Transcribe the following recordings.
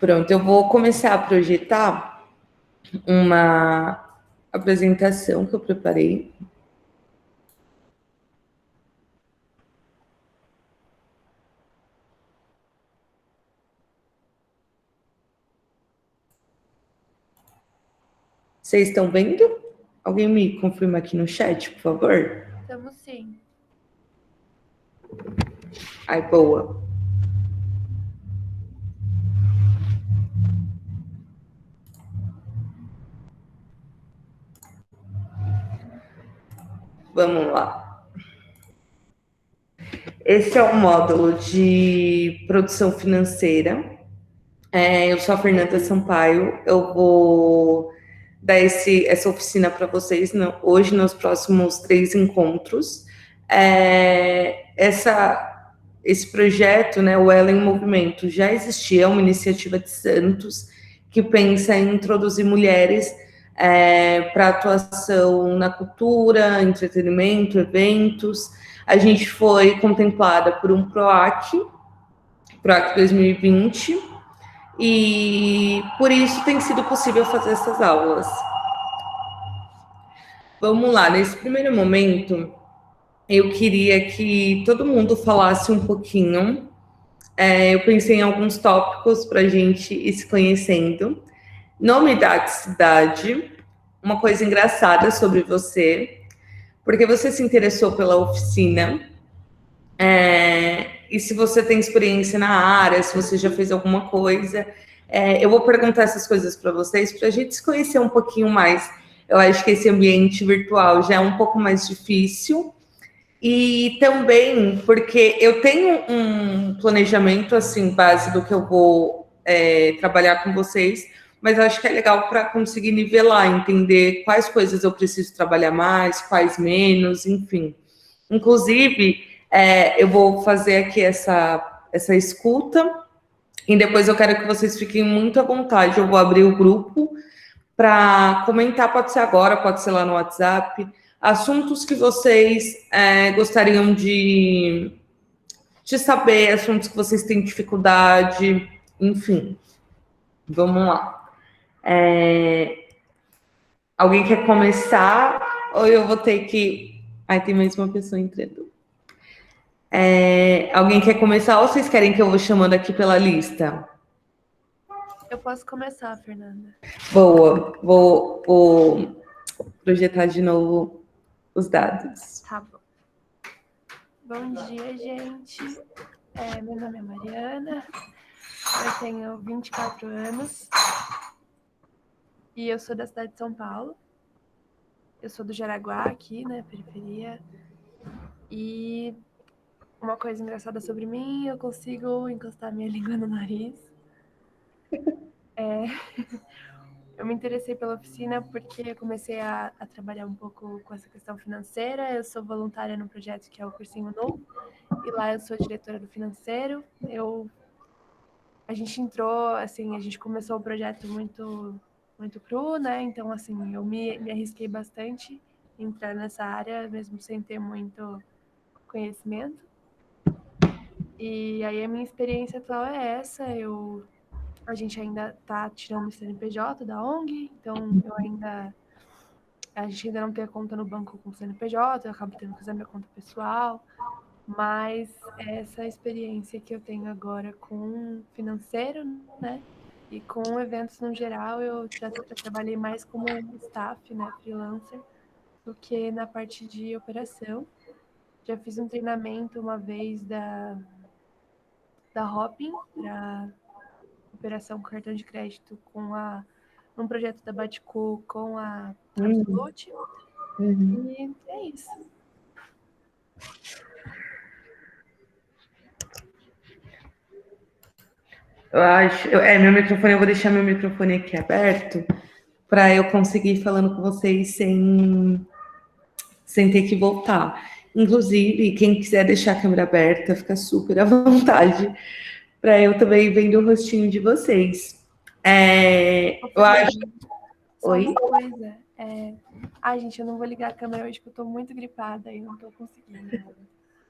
Pronto, eu vou começar a projetar uma apresentação que eu preparei. Vocês estão vendo? Alguém me confirma aqui no chat, por favor? Estamos sim. Ai, boa. Vamos lá. Esse é o módulo de produção financeira. Eu sou a Fernanda Sampaio. Eu vou dar essa oficina para vocês hoje, nos próximos 3 encontros. Esse projeto, né, o Ela em Movimento, já existia, é uma iniciativa de Santos que pensa em introduzir mulheres para atuação na cultura, entretenimento, eventos. A gente foi contemplada por um PROAC 2020, e por isso tem sido possível fazer essas aulas. Vamos lá, nesse primeiro momento, eu queria que todo mundo falasse um pouquinho. Eu pensei em alguns tópicos para a gente ir se conhecendo. Nome da cidade, uma coisa engraçada sobre você, porque você se interessou pela oficina, e se você tem experiência na área, se você já fez alguma coisa. Eu vou perguntar essas coisas para vocês, para a gente se conhecer um pouquinho mais. Eu acho que esse ambiente virtual já é um pouco mais difícil, e também porque eu tenho um planejamento, assim, base do que eu vou trabalhar com vocês, mas eu acho que é legal para conseguir nivelar, entender quais coisas eu preciso trabalhar mais, quais menos, enfim. Inclusive, eu vou fazer aqui essa escuta, e depois eu quero que vocês fiquem muito à vontade. Eu vou abrir o grupo para comentar, pode ser agora, pode ser lá no WhatsApp, assuntos que vocês gostariam de saber, assuntos que vocês têm dificuldade, enfim. Vamos lá. Alguém quer começar? Ou eu vou ter que. Ai, tem mais uma pessoa entrando. Alguém quer começar ou vocês querem que eu vou chamando aqui pela lista? Eu posso começar, Fernanda. Boa, vou projetar de novo os dados. Tá bom. Bom dia, gente. Meu nome é Mariana, eu tenho 24 anos e eu sou da cidade de São Paulo. Eu sou do Jaraguá, aqui, né, periferia. E uma coisa engraçada sobre mim, eu consigo encostar minha língua no nariz. Eu me interessei pela oficina porque eu comecei a trabalhar um pouco com essa questão financeira. Eu sou voluntária no projeto que é o Cursinho Novo, e lá eu sou diretora do financeiro. A gente entrou, assim, a gente começou o projeto muito cru, né? Então, assim, eu me arrisquei bastante em entrar nessa área, mesmo sem ter muito conhecimento. E aí a minha experiência atual é essa. A gente ainda está tirando o CNPJ da ONG, então a gente ainda não tem a conta no banco com o CNPJ, eu acabo tendo que usar minha conta pessoal, mas essa experiência que eu tenho agora com financeiro, né, e com eventos no geral, eu trabalhei mais como staff, né, freelancer, do que na parte de operação. Já fiz um treinamento uma vez da Hopin para operação com cartão de crédito um projeto da Batico com a Absolute. E é isso. Eu acho. Meu microfone, eu vou deixar meu microfone aqui aberto para eu conseguir ir falando com vocês sem ter que voltar. Inclusive, quem quiser deixar a câmera aberta, fica super à vontade, para eu também vendo o rostinho de vocês. Eu acho. Só Oi? uma coisa. Ai, gente, eu não vou ligar a câmera hoje porque eu tô muito gripada e não tô conseguindo.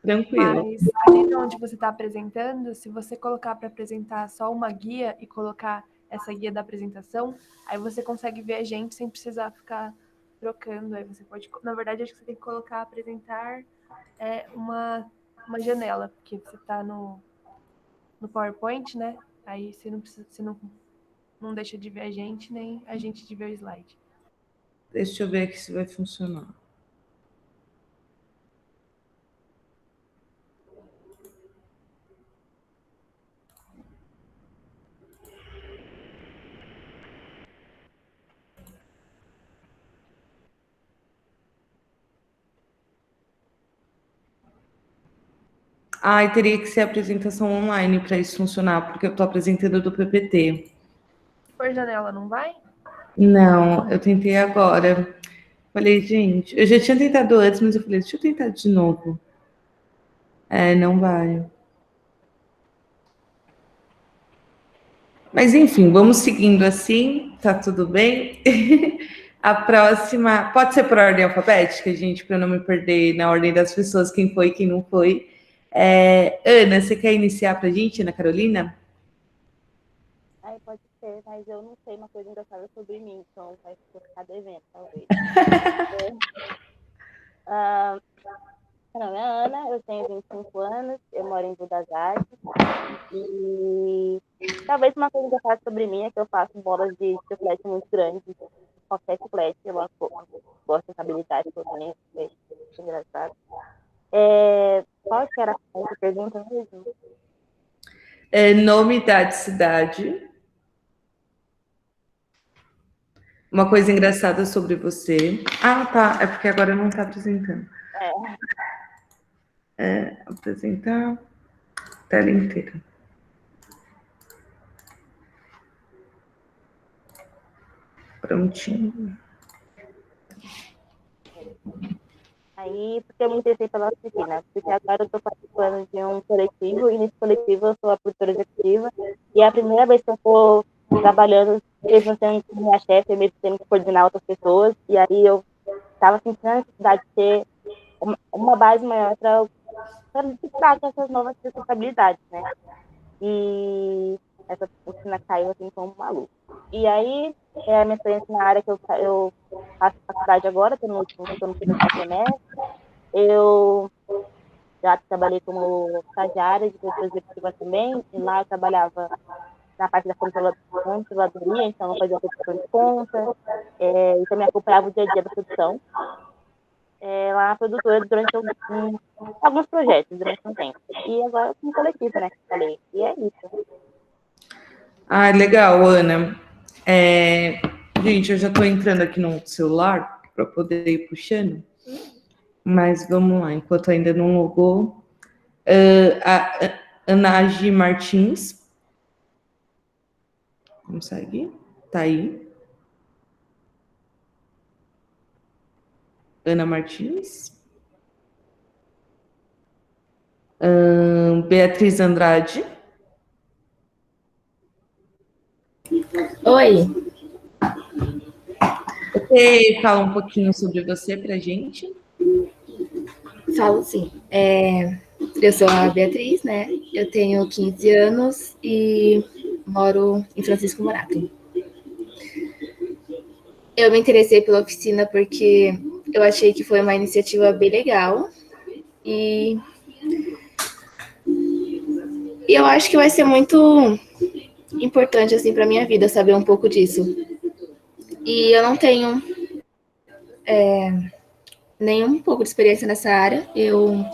Tranquilo. Mas ali onde você está apresentando, se você colocar para apresentar só uma guia e colocar essa guia da apresentação, aí você consegue ver a gente sem precisar ficar trocando. Aí você pode, na verdade, acho que você tem que colocar apresentar uma janela, porque você está no PowerPoint, né? Aí você não precisa, não deixa de ver a gente, nem a gente de ver o slide. Deixa eu ver aqui se vai funcionar. Ai, teria que ser apresentação online para isso funcionar, porque eu estou apresentando do PPT. Por janela, não vai? Não, eu tentei agora. Falei, gente, eu já tinha tentado antes, mas eu falei, deixa eu tentar de novo. É, não vai. Mas enfim, vamos seguindo assim, tá tudo bem. A próxima, pode ser por ordem alfabética, gente, para eu não me perder na ordem das pessoas, quem foi, quem não foi. Ana, você quer iniciar para a gente, Ana Carolina? Aí pode ser, mas eu não sei uma coisa engraçada sobre mim, então vai ficar devendo, talvez. Meu nome é Ana, eu tenho 25 anos, eu moro em Budas Artes. E talvez uma coisa engraçada sobre mim é que eu faço bolas de chiclete muito grandes. Qualquer chiclete, eu gosto dessa habilidade que eu tenho, é engraçado. Qual que era a pergunta mesmo? Nome, idade, cidade. Uma coisa engraçada sobre você. Ah, tá. É porque agora não está apresentando. Apresentar tela inteira. Prontinho. Aí, porque eu me interessei pela oficina? Porque agora eu estou participando de um coletivo, e nesse coletivo eu sou a produtora executiva, e é a primeira vez que eu estou trabalhando, mesmo sendo minha chefe, mesmo tendo que coordenar outras pessoas, e aí eu estava sentindo a necessidade de ter uma base maior para disputar com essas novas responsabilidades, né? E essa oficina caiu assim como maluco. E aí, a minha experiência na área que eu faço faculdade agora, estou no segundo semestre. Eu já trabalhei como estagiária de produtora executiva também, e lá eu trabalhava na parte da controladoria, então eu fazia a produção de conta, e também acompanhava o dia a dia da produção lá na produtora durante alguns projetos, durante um tempo. E agora com coletivo, né, que eu falei. E é isso. Ah, legal, Ana. Gente, eu já estou entrando aqui no celular para poder ir puxando, mas vamos lá, enquanto ainda não logou. A Anagi Martins. Consegue? Tá aí. Ana Martins. Beatriz Andrade. Oi. Você fala um pouquinho sobre você para a gente? Falo sim. Eu sou a Beatriz, né? Eu tenho 15 anos e moro em Francisco Morato. Eu me interessei pela oficina porque eu achei que foi uma iniciativa bem legal e eu acho que vai ser muito importante assim para minha vida saber um pouco disso. E eu não tenho nenhum pouco de experiência nessa área. Eu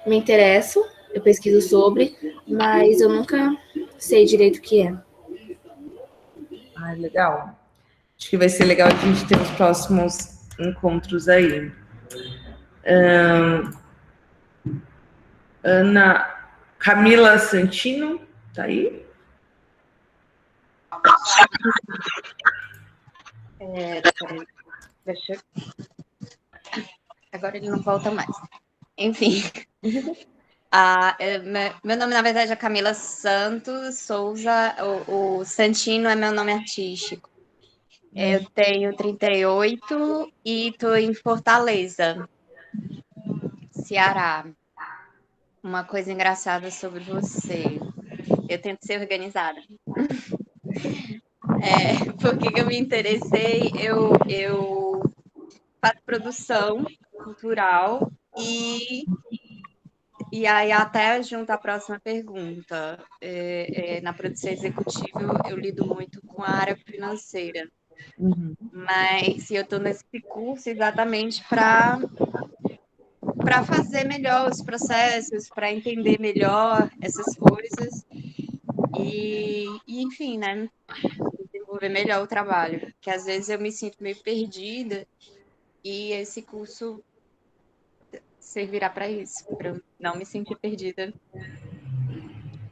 me interesso, eu pesquiso sobre, mas eu nunca sei direito o que é. Ah, legal. Acho que vai ser legal a gente ter os próximos encontros aí. Ana Camila Santino, tá aí? Deixa eu... Agora ele não volta mais. Enfim. Meu nome, na verdade, é Camila Santos Souza. O Santino é meu nome artístico. Eu tenho 38 e estou em Fortaleza, Ceará. Uma coisa engraçada sobre você. Eu tento ser organizada. Por que eu me interessei? Eu faço produção cultural e aí até junto à próxima pergunta. Na produção executiva eu lido muito com a área financeira, mas eu estou nesse curso exatamente para fazer melhor os processos, para entender melhor essas coisas enfim, né? Desenvolver melhor o trabalho, que às vezes eu me sinto meio perdida e esse curso servirá para isso, para eu não me sentir perdida.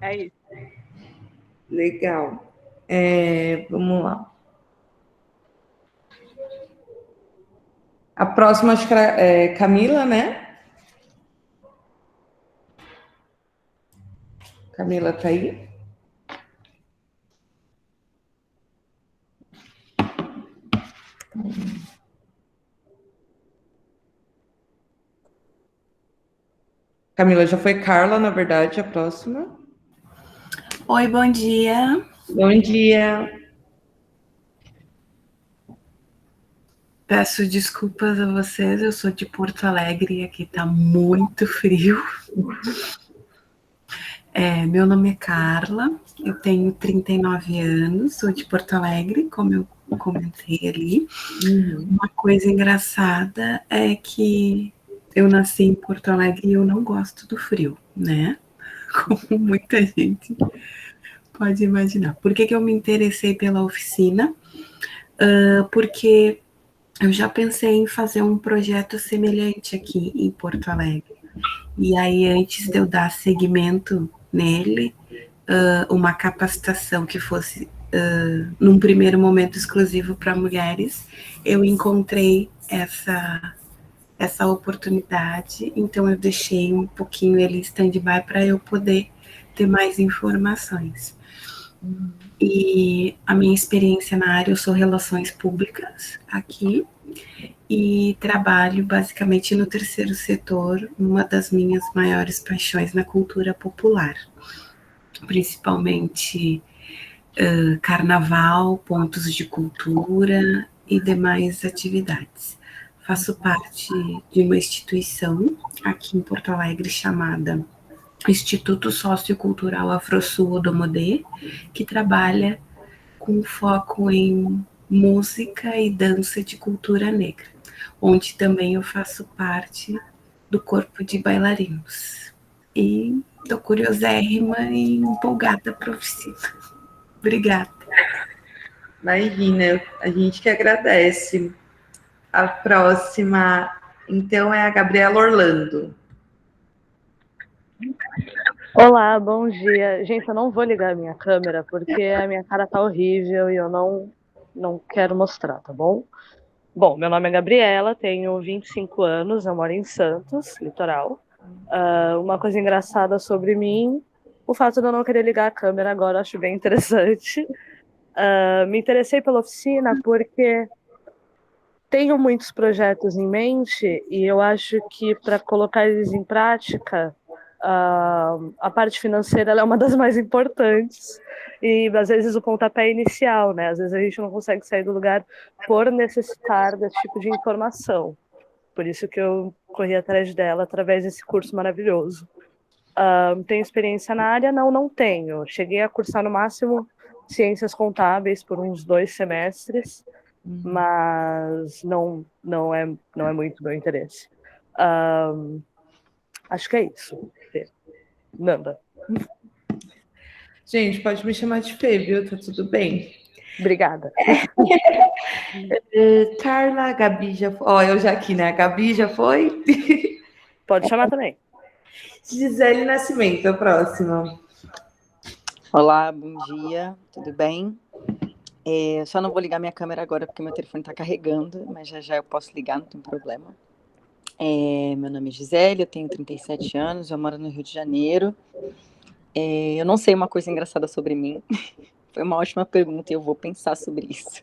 É isso. Legal. Vamos lá. A próxima, acho que é Camila, né? Camila tá aí? Camila, já foi Carla, na verdade, a próxima. Oi, bom dia. Bom dia. Peço desculpas a vocês, eu sou de Porto Alegre e aqui tá muito frio. Meu nome é Carla, eu tenho 39 anos, sou de Porto Alegre, como eu comentei ali. Uma coisa engraçada é que eu nasci em Porto Alegre e eu não gosto do frio, né? Como muita gente pode imaginar. Por que eu me interessei pela oficina? Porque eu já pensei em fazer um projeto semelhante aqui em Porto Alegre. E aí, antes de eu dar seguimento nele, uma capacitação que fosse, num primeiro momento, exclusivo para mulheres, eu encontrei essa oportunidade, então eu deixei um pouquinho ele em stand-by para eu poder ter mais informações. E a minha experiência na área, eu sou relações públicas aqui e trabalho basicamente no terceiro setor, uma das minhas maiores paixões na cultura popular, principalmente carnaval, pontos de cultura e demais atividades. Faço parte de uma instituição aqui em Porto Alegre chamada Instituto Sociocultural Afrosul Odomodê, que trabalha com foco em música e dança de cultura negra, onde também eu faço parte do corpo de bailarinos. E estou curiosérrima e empolgada para a oficina. Obrigada. Imagina, a gente que agradece. A próxima, então, é a Gabriela Orlando. Olá, bom dia. Gente, eu não vou ligar a minha câmera porque a minha cara tá horrível e eu não quero mostrar, tá bom? Bom, meu nome é Gabriela, tenho 25 anos, eu moro em Santos, litoral. Uma coisa engraçada sobre mim, o fato de eu não querer ligar a câmera agora, acho bem interessante. Me interessei pela oficina porque tenho muitos projetos em mente e eu acho que para colocar eles em prática, a parte financeira ela é uma das mais importantes e às vezes o pontapé inicial, né? Às vezes a gente não consegue sair do lugar por necessitar desse tipo de informação. Por isso que eu corri atrás dela através desse curso maravilhoso. Tenho experiência na área? Não tenho. Cheguei a cursar no máximo ciências contábeis por uns 2 semestres, mas não é muito meu interesse. Acho que é isso. Nanda. Gente, pode me chamar de Fê, viu? Tá tudo bem. Obrigada. Carla, a Gabi já foi. Ó, eu já aqui, né? A Gabi já foi. Pode chamar também. Gisele Nascimento, a próxima. Olá, bom dia, tudo bem? Só não vou ligar minha câmera agora porque meu telefone está carregando, mas já eu posso ligar, não tem problema. Meu nome é Gisele, eu tenho 37 anos, eu moro no Rio de Janeiro. Eu não sei uma coisa engraçada sobre mim. Foi uma ótima pergunta e eu vou pensar sobre isso.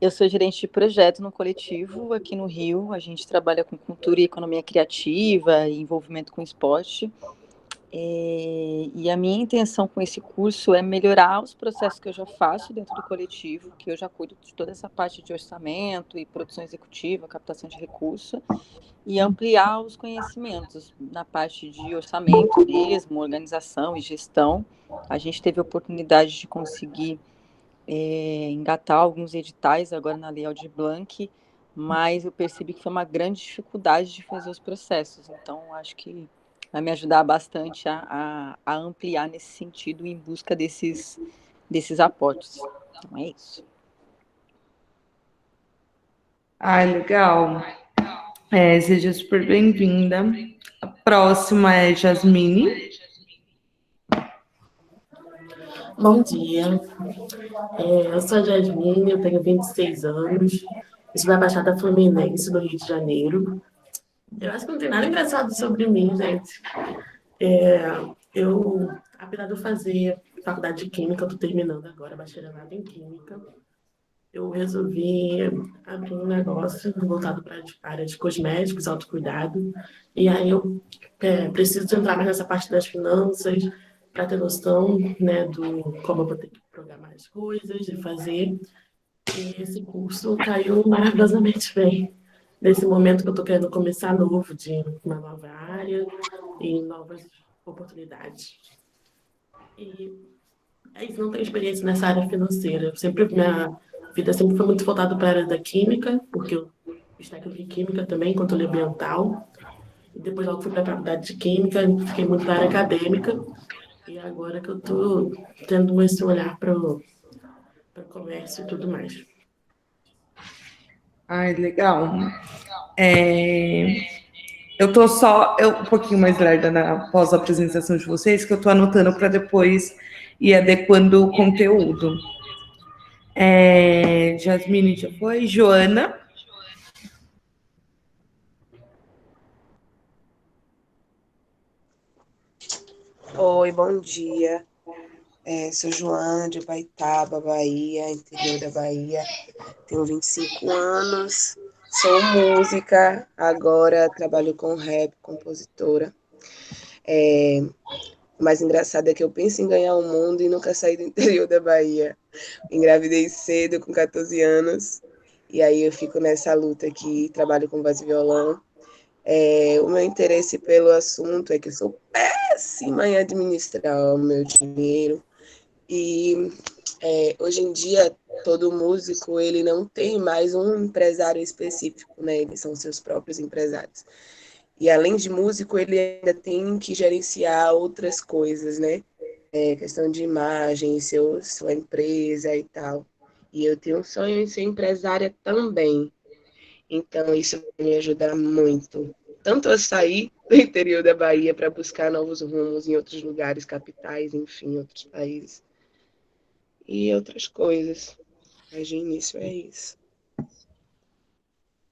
Eu sou gerente de projeto no coletivo aqui no Rio. A gente trabalha com cultura e economia criativa e envolvimento com esporte. E a minha intenção com esse curso é melhorar os processos que eu já faço dentro do coletivo, que eu já cuido de toda essa parte de orçamento e produção executiva, captação de recurso, e ampliar os conhecimentos na parte de orçamento mesmo, organização e gestão. A gente teve a oportunidade de conseguir engatar alguns editais agora na Lei Aldir Blanc, mas eu percebi que foi uma grande dificuldade de fazer os processos. Então, acho que vai me ajudar bastante a ampliar nesse sentido em busca desses aportes. Então, é isso. Legal. Seja super bem-vinda. A próxima é Jasmine. Bom dia, eu sou a Jasmine, eu tenho 26 anos, eu sou da Baixada Fluminense, do Rio de Janeiro. Eu acho que não tem nada engraçado sobre mim, gente. Apesar de eu fazer faculdade de Química, eu estou terminando agora, bacharelado em Química, eu resolvi abrir um negócio voltado para a área de cosméticos, autocuidado, e aí eu preciso entrar mais nessa parte das finanças, para ter noção, né, do como eu vou ter que programar as coisas e fazer. E esse curso caiu maravilhosamente bem. Nesse momento que eu estou querendo começar novo, de uma nova área e novas oportunidades. E é isso, não tenho experiência nessa área financeira. Minha vida sempre foi muito voltada para a área da química, porque eu fiz técnico em química também, controle ambiental. E depois logo fui para a faculdade de química, fiquei muito na área acadêmica. E agora que eu estou tendo esse olhar para o comércio e tudo mais. Legal. Eu tô um pouquinho mais lerda na pós-apresentação de vocês, que eu tô anotando para depois ir adequando o conteúdo. Jasmine já foi. Joana. Oi, bom dia. Sou Joana, de Baitaba, Bahia, interior da Bahia. Tenho 25 anos, sou música, agora trabalho com rap, compositora. O mais engraçado é que eu penso em ganhar o mundo e nunca saí do interior da Bahia. Engravidei cedo, com 14 anos, e aí eu fico nessa luta aqui, trabalho com voz e violão. O meu interesse pelo assunto é que eu sou péssima em administrar o meu dinheiro. E hoje em dia, todo músico ele não tem mais um empresário específico, né? Eles são seus próprios empresários. E além de músico, ele ainda tem que gerenciar outras coisas, né? Questão de imagem, sua empresa e tal. E eu tenho um sonho em ser empresária também. Então, isso vai me ajudar muito. Tanto a sair do interior da Bahia para buscar novos rumos em outros lugares, capitais, enfim, outros países. E outras coisas. Mas de início é isso.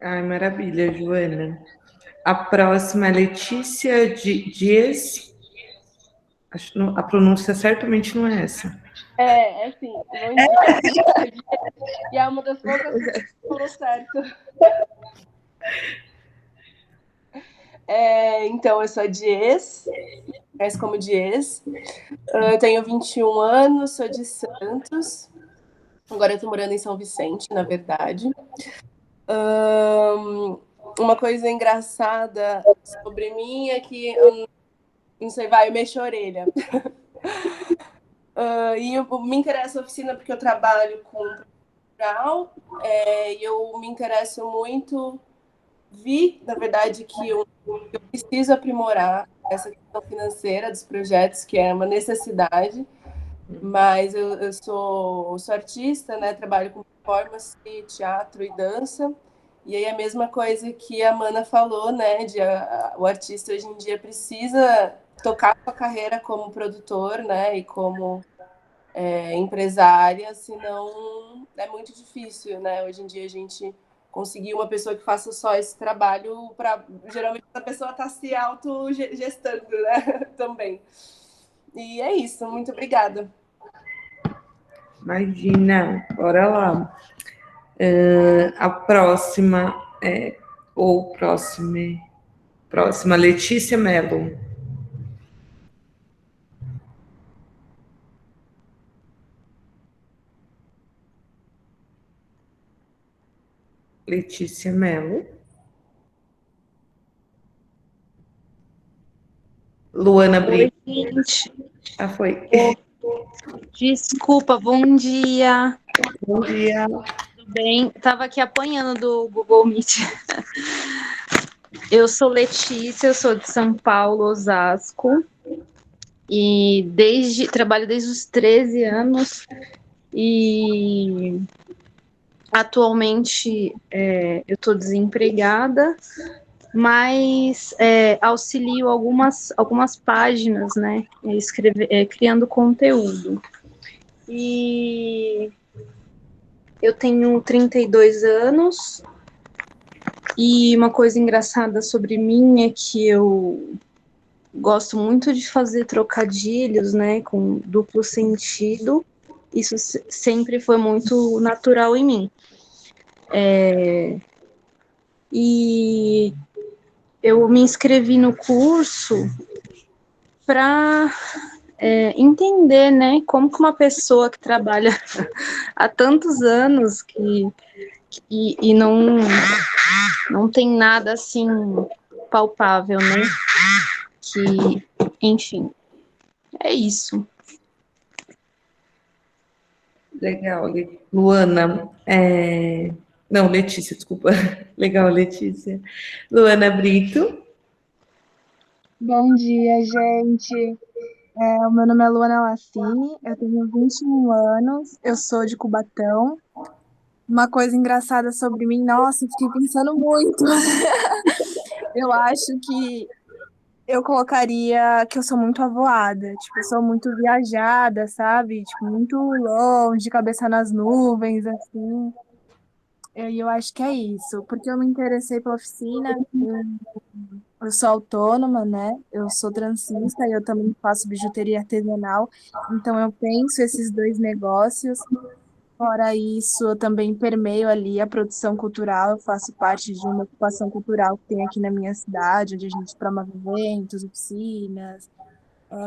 Maravilha, Joana. A próxima é Letícia Dias. Acho que a pronúncia certamente não é essa. Sim. Bom dia. E é uma das poucas que falou certo. Então, eu sou a Dias, conhece como Dias. Eu tenho 21 anos, sou de Santos. Agora eu estou morando em São Vicente, na verdade. Uma coisa engraçada sobre mim é que, não sei, eu mexo a orelha. E eu me interesso na oficina porque eu trabalho com cultural, e eu me interesso muito. Vi, na verdade, que eu preciso aprimorar essa questão financeira dos projetos, que é uma necessidade, mas eu sou artista, né? Trabalho com performance, teatro e dança, e aí a mesma coisa que a Mana falou, né? O artista hoje em dia precisa tocar sua carreira como produtor, né? E como empresária, senão é muito difícil, né? Hoje em dia a gente conseguir uma pessoa que faça só esse trabalho, geralmente a pessoa está se autogestando, né? Também. E é isso, muito obrigada. Imagina, bora lá. A próxima próxima, Letícia Mello. Letícia Mello. Luana Brito. Oi, gente. Já foi. Desculpa, bom dia. Bom dia. Tudo bem? Estava aqui apanhando do Google Meet. Eu sou Letícia, eu sou de São Paulo, Osasco. E trabalho desde os 13 anos. E atualmente eu estou desempregada, mas auxilio algumas páginas, né, criando conteúdo. E eu tenho 32 anos, e uma coisa engraçada sobre mim é que eu gosto muito de fazer trocadilhos, né, com duplo sentido. Isso sempre foi muito natural em mim. E eu me inscrevi no curso para entender, né, como que uma pessoa que trabalha há tantos anos e não tem nada assim palpável, né, enfim, é isso. Legal, Luana. Não, Letícia, desculpa. Legal, Letícia. Luana Brito. Bom dia, gente. O meu nome é Luana Lassini, eu tenho 21 anos, eu sou de Cubatão. Uma coisa engraçada sobre mim, nossa, eu fiquei pensando muito. Eu acho que eu colocaria que eu sou muito avoada, tipo, eu sou muito viajada, sabe? Tipo, muito longe, cabeça nas nuvens, assim. E eu acho que é isso, porque eu me interessei pela oficina, eu sou autônoma, né? Eu sou transista e eu também faço bijuteria artesanal, então eu penso esses dois negócios. Fora isso, eu também permeio ali a produção cultural, eu faço parte de uma ocupação cultural que tem aqui na minha cidade, onde a gente promove eventos, oficinas,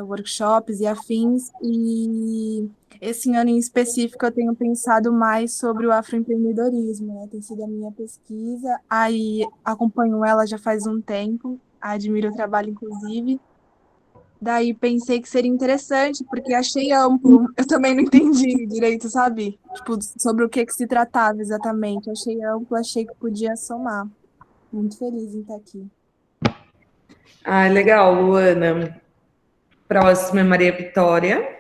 workshops e afins. E esse ano em específico eu tenho pensado mais sobre o afroempreendedorismo, né? Tem sido a minha pesquisa. Aí acompanho ela já faz um tempo, admiro o trabalho, inclusive. Daí pensei que seria interessante, porque achei amplo. Eu também não entendi direito, sabe? Tipo, sobre o que se tratava exatamente. Achei amplo, achei que podia somar. Muito feliz em estar aqui. Legal, Luana. Próxima é Maria Vitória.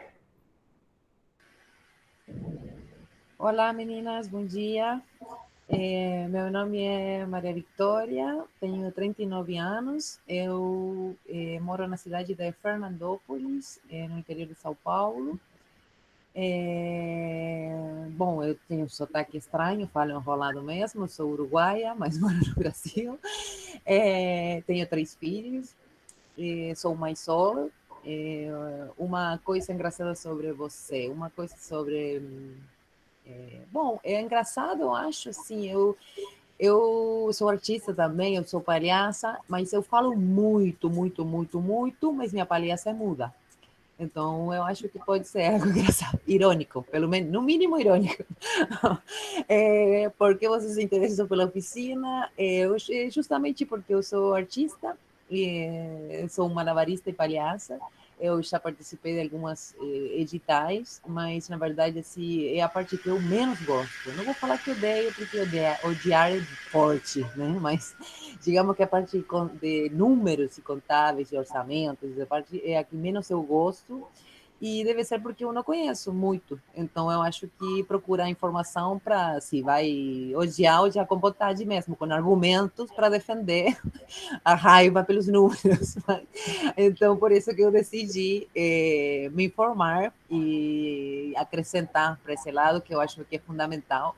Olá, meninas, bom dia. Meu nome é Maria Vitória, tenho 39 anos, eu moro na cidade de Fernandópolis, no interior de São Paulo. Bom, eu tenho um sotaque estranho, falo enrolado mesmo, sou uruguaia, mas moro no Brasil. Tenho 3 filhos, sou mãe solo. Uma coisa engraçada sobre você, uma coisa sobre... Bom, é engraçado, eu acho, assim, eu sou artista também, eu sou palhaça, mas eu falo muito, muito, muito, muito, mas minha palhaça é muda. Então, eu acho que pode ser algo engraçado, irônico, pelo menos, no mínimo irônico. Porque você se interessa pela oficina? Justamente porque eu sou artista, sou malabarista e palhaça. Eu já participei de algumas editais, mas, na verdade, assim, é a parte que eu menos gosto. Não vou falar que odeio, porque odiar é forte, né? Mas, digamos que a parte de números e contábeis e orçamentos, a parte é a que menos eu gosto, e deve ser porque eu não conheço muito. Então, eu acho que procurar informação para, se vai odiar com vontade mesmo, com argumentos para defender a raiva pelos números. Então, por isso que eu decidi me informar e acrescentar para esse lado, que eu acho que é fundamental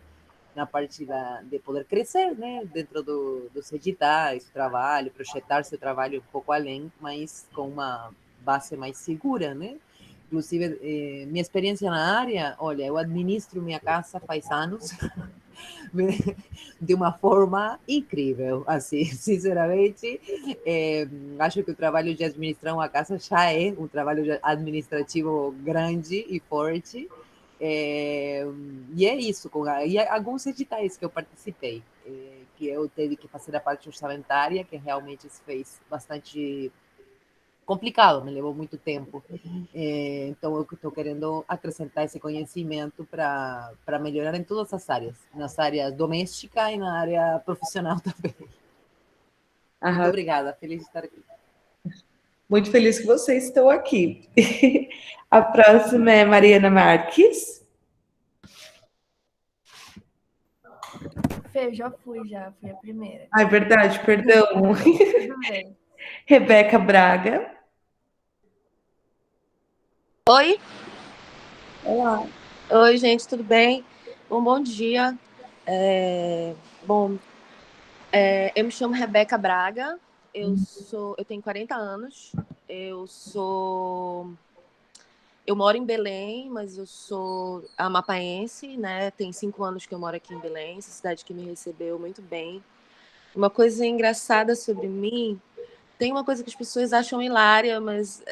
na parte de poder crescer, né, dentro dos editais, do trabalho, projetar seu trabalho um pouco além, mas com uma base mais segura, né? Inclusive, minha experiência na área, olha, eu administro minha casa faz anos, de uma forma incrível, assim, sinceramente. Acho que o trabalho de administrar uma casa já é um trabalho administrativo grande e forte. E é isso, e alguns editais que eu participei, que eu tive que fazer a parte orçamentária, que realmente se fez bastante complicado, me levou muito tempo. Então, eu estou querendo acrescentar esse conhecimento para melhorar em todas as áreas, nas áreas doméstica e na área profissional também. Muito obrigada, feliz de estar aqui. Muito feliz que vocês estão aqui. A próxima é Mariana Marques. Fê, eu já fui a primeira. Ah, é verdade, perdão. Tudo bem. Rebeca Braga. Oi. Olá. Oi, gente, tudo bem? Bom dia. Eu me chamo Rebeca Braga, eu tenho 40 anos, eu moro em Belém, mas eu sou amapaense, né? Tem 5 anos que eu moro aqui em Belém, essa cidade que me recebeu muito bem. Uma coisa engraçada sobre mim, tem uma coisa que as pessoas acham hilária, mas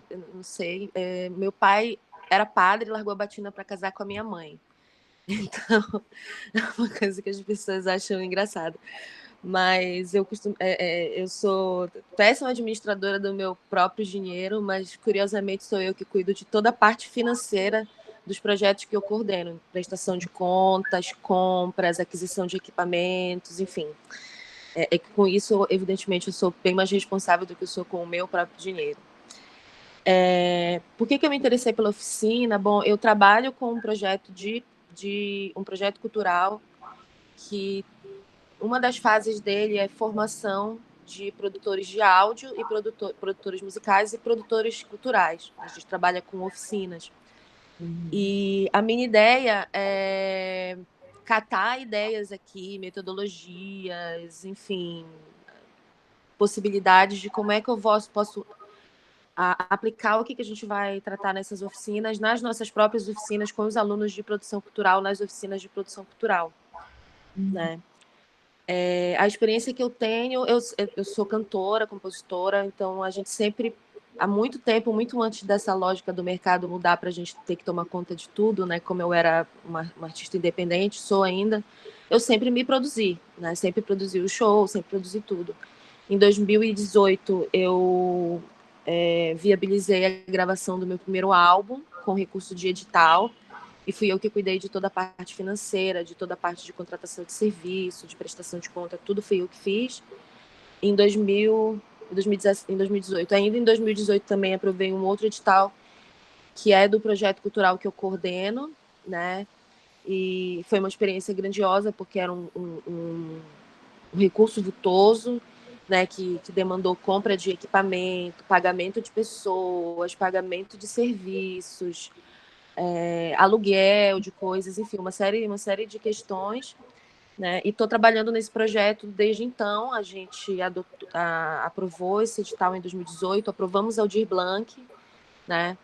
eu não sei. Meu pai era padre e largou a batina para casar com a minha mãe. Então, é uma coisa que as pessoas acham engraçada. Mas eu sou péssima administradora do meu próprio dinheiro, mas curiosamente sou eu que cuido de toda a parte financeira dos projetos que eu coordeno, prestação de contas, compras, aquisição de equipamentos, enfim. Com isso, evidentemente, eu sou bem mais responsável do que eu sou com o meu próprio dinheiro. Por que eu me interessei pela oficina? Bom, eu trabalho com um projeto um projeto cultural que uma das fases dele é formação de produtores de áudio e produtores musicais e produtores culturais. A gente trabalha com oficinas. E a minha ideia é catar ideias aqui, metodologias, enfim, possibilidades de como é que eu posso aplicar o que a gente vai tratar nessas oficinas, nas nossas próprias oficinas, com os alunos de produção cultural, nas oficinas de produção cultural, né? A experiência que eu tenho, eu sou cantora, compositora, então a gente sempre, há muito tempo, muito antes dessa lógica do mercado mudar para a gente ter que tomar conta de tudo, né? Como eu era uma artista independente, sou ainda, eu sempre me produzi, né? Sempre produzi o show, sempre produzi tudo. Em 2018, eu viabilizei a gravação do meu primeiro álbum com recurso de edital, e fui eu que cuidei de toda a parte financeira, de toda a parte de contratação de serviço, de prestação de conta, tudo fui eu que fiz. Em 2018, ainda em 2018 também aprovei um outro edital, que é do projeto cultural que eu coordeno, né? E foi uma experiência grandiosa, porque era um recurso vultoso, né, que demandou compra de equipamento, pagamento de pessoas, pagamento de serviços, aluguel de coisas, enfim, uma série de questões, né? E estou trabalhando nesse projeto desde então. A gente aprovou esse edital em 2018, aprovamos Aldir Blanc, né?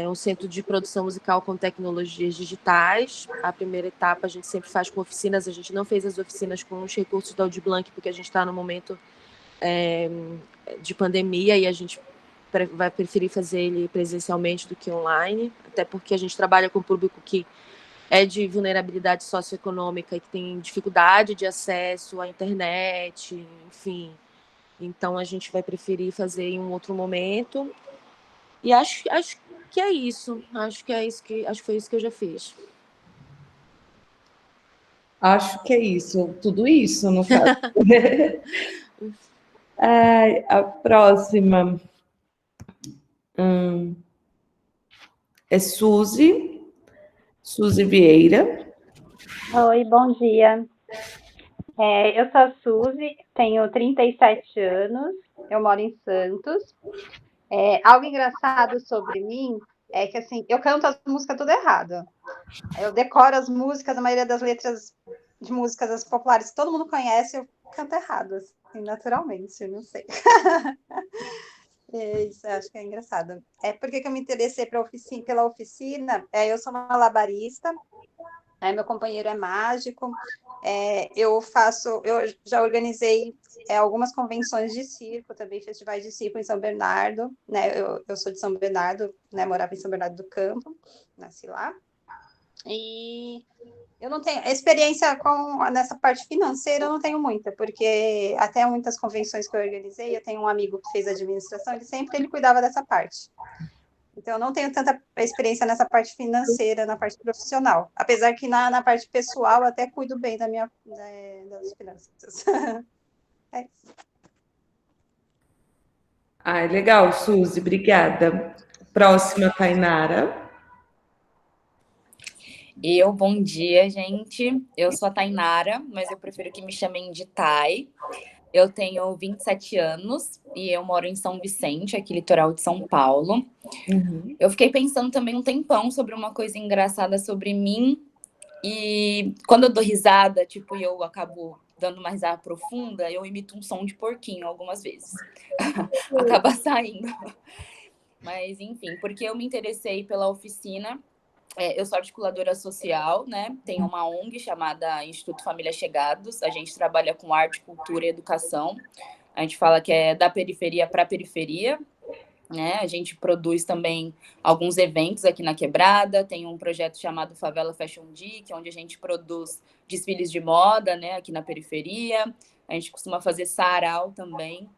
Um centro de produção musical com tecnologias digitais. A primeira etapa a gente sempre faz com oficinas, a gente não fez as oficinas com os recursos da Aldir Blanc, porque a gente está no momento de pandemia e a gente vai preferir fazer ele presencialmente do que online, até porque a gente trabalha com um público que é de vulnerabilidade socioeconômica e que tem dificuldade de acesso à internet, enfim. Então, a gente vai preferir fazer em um outro momento. E acho que é isso. Acho que foi isso que eu já fiz. Acho que é isso. Tudo isso, no caso. A próxima é Suzy Vieira. Oi, bom dia. Eu sou a Suzy, tenho 37 anos, eu moro em Santos. Algo engraçado sobre mim é que, assim, eu canto as músicas tudo errado. Eu decoro as músicas, a maioria das letras de músicas populares que todo mundo conhece, eu canto errado, assim, naturalmente, não sei. Isso, acho que é engraçado. Por que eu me interessei pela oficina? Eu sou malabarista, Meu companheiro é mágico. Eu já organizei algumas convenções de circo, também festivais de circo em São Bernardo, né? Eu sou de São Bernardo, né? Morava em São Bernardo do Campo, nasci lá. E eu não tenho experiência nessa parte financeira, eu não tenho muita, porque até muitas convenções que eu organizei, eu tenho um amigo que fez administração, ele cuidava dessa parte. Então, eu não tenho tanta experiência nessa parte financeira, na parte profissional. Apesar que na parte pessoal, eu até cuido bem das finanças. É isso. Legal, Suzy, obrigada. Próxima, Tainara. Bom dia, gente. Eu sou a Tainara, mas eu prefiro que me chamem de Thay. Eu tenho 27 anos e eu moro em São Vicente, aqui litoral de São Paulo. Eu fiquei pensando também um tempão sobre uma coisa engraçada sobre mim. E quando eu dou risada, tipo, eu acabo dando uma risada profunda, eu imito um som de porquinho algumas vezes. Acaba saindo. Mas, enfim, porque eu me interessei pela oficina. Eu sou articuladora social, né? Tenho uma ONG chamada Instituto Família Chegados. A gente trabalha com arte, cultura e educação. A gente fala que é da periferia para a periferia, né? A gente produz também alguns eventos aqui na Quebrada. Tem um projeto chamado Favela Fashion Week, onde a gente produz desfiles de moda, né? Aqui na periferia. A gente costuma fazer sarau também.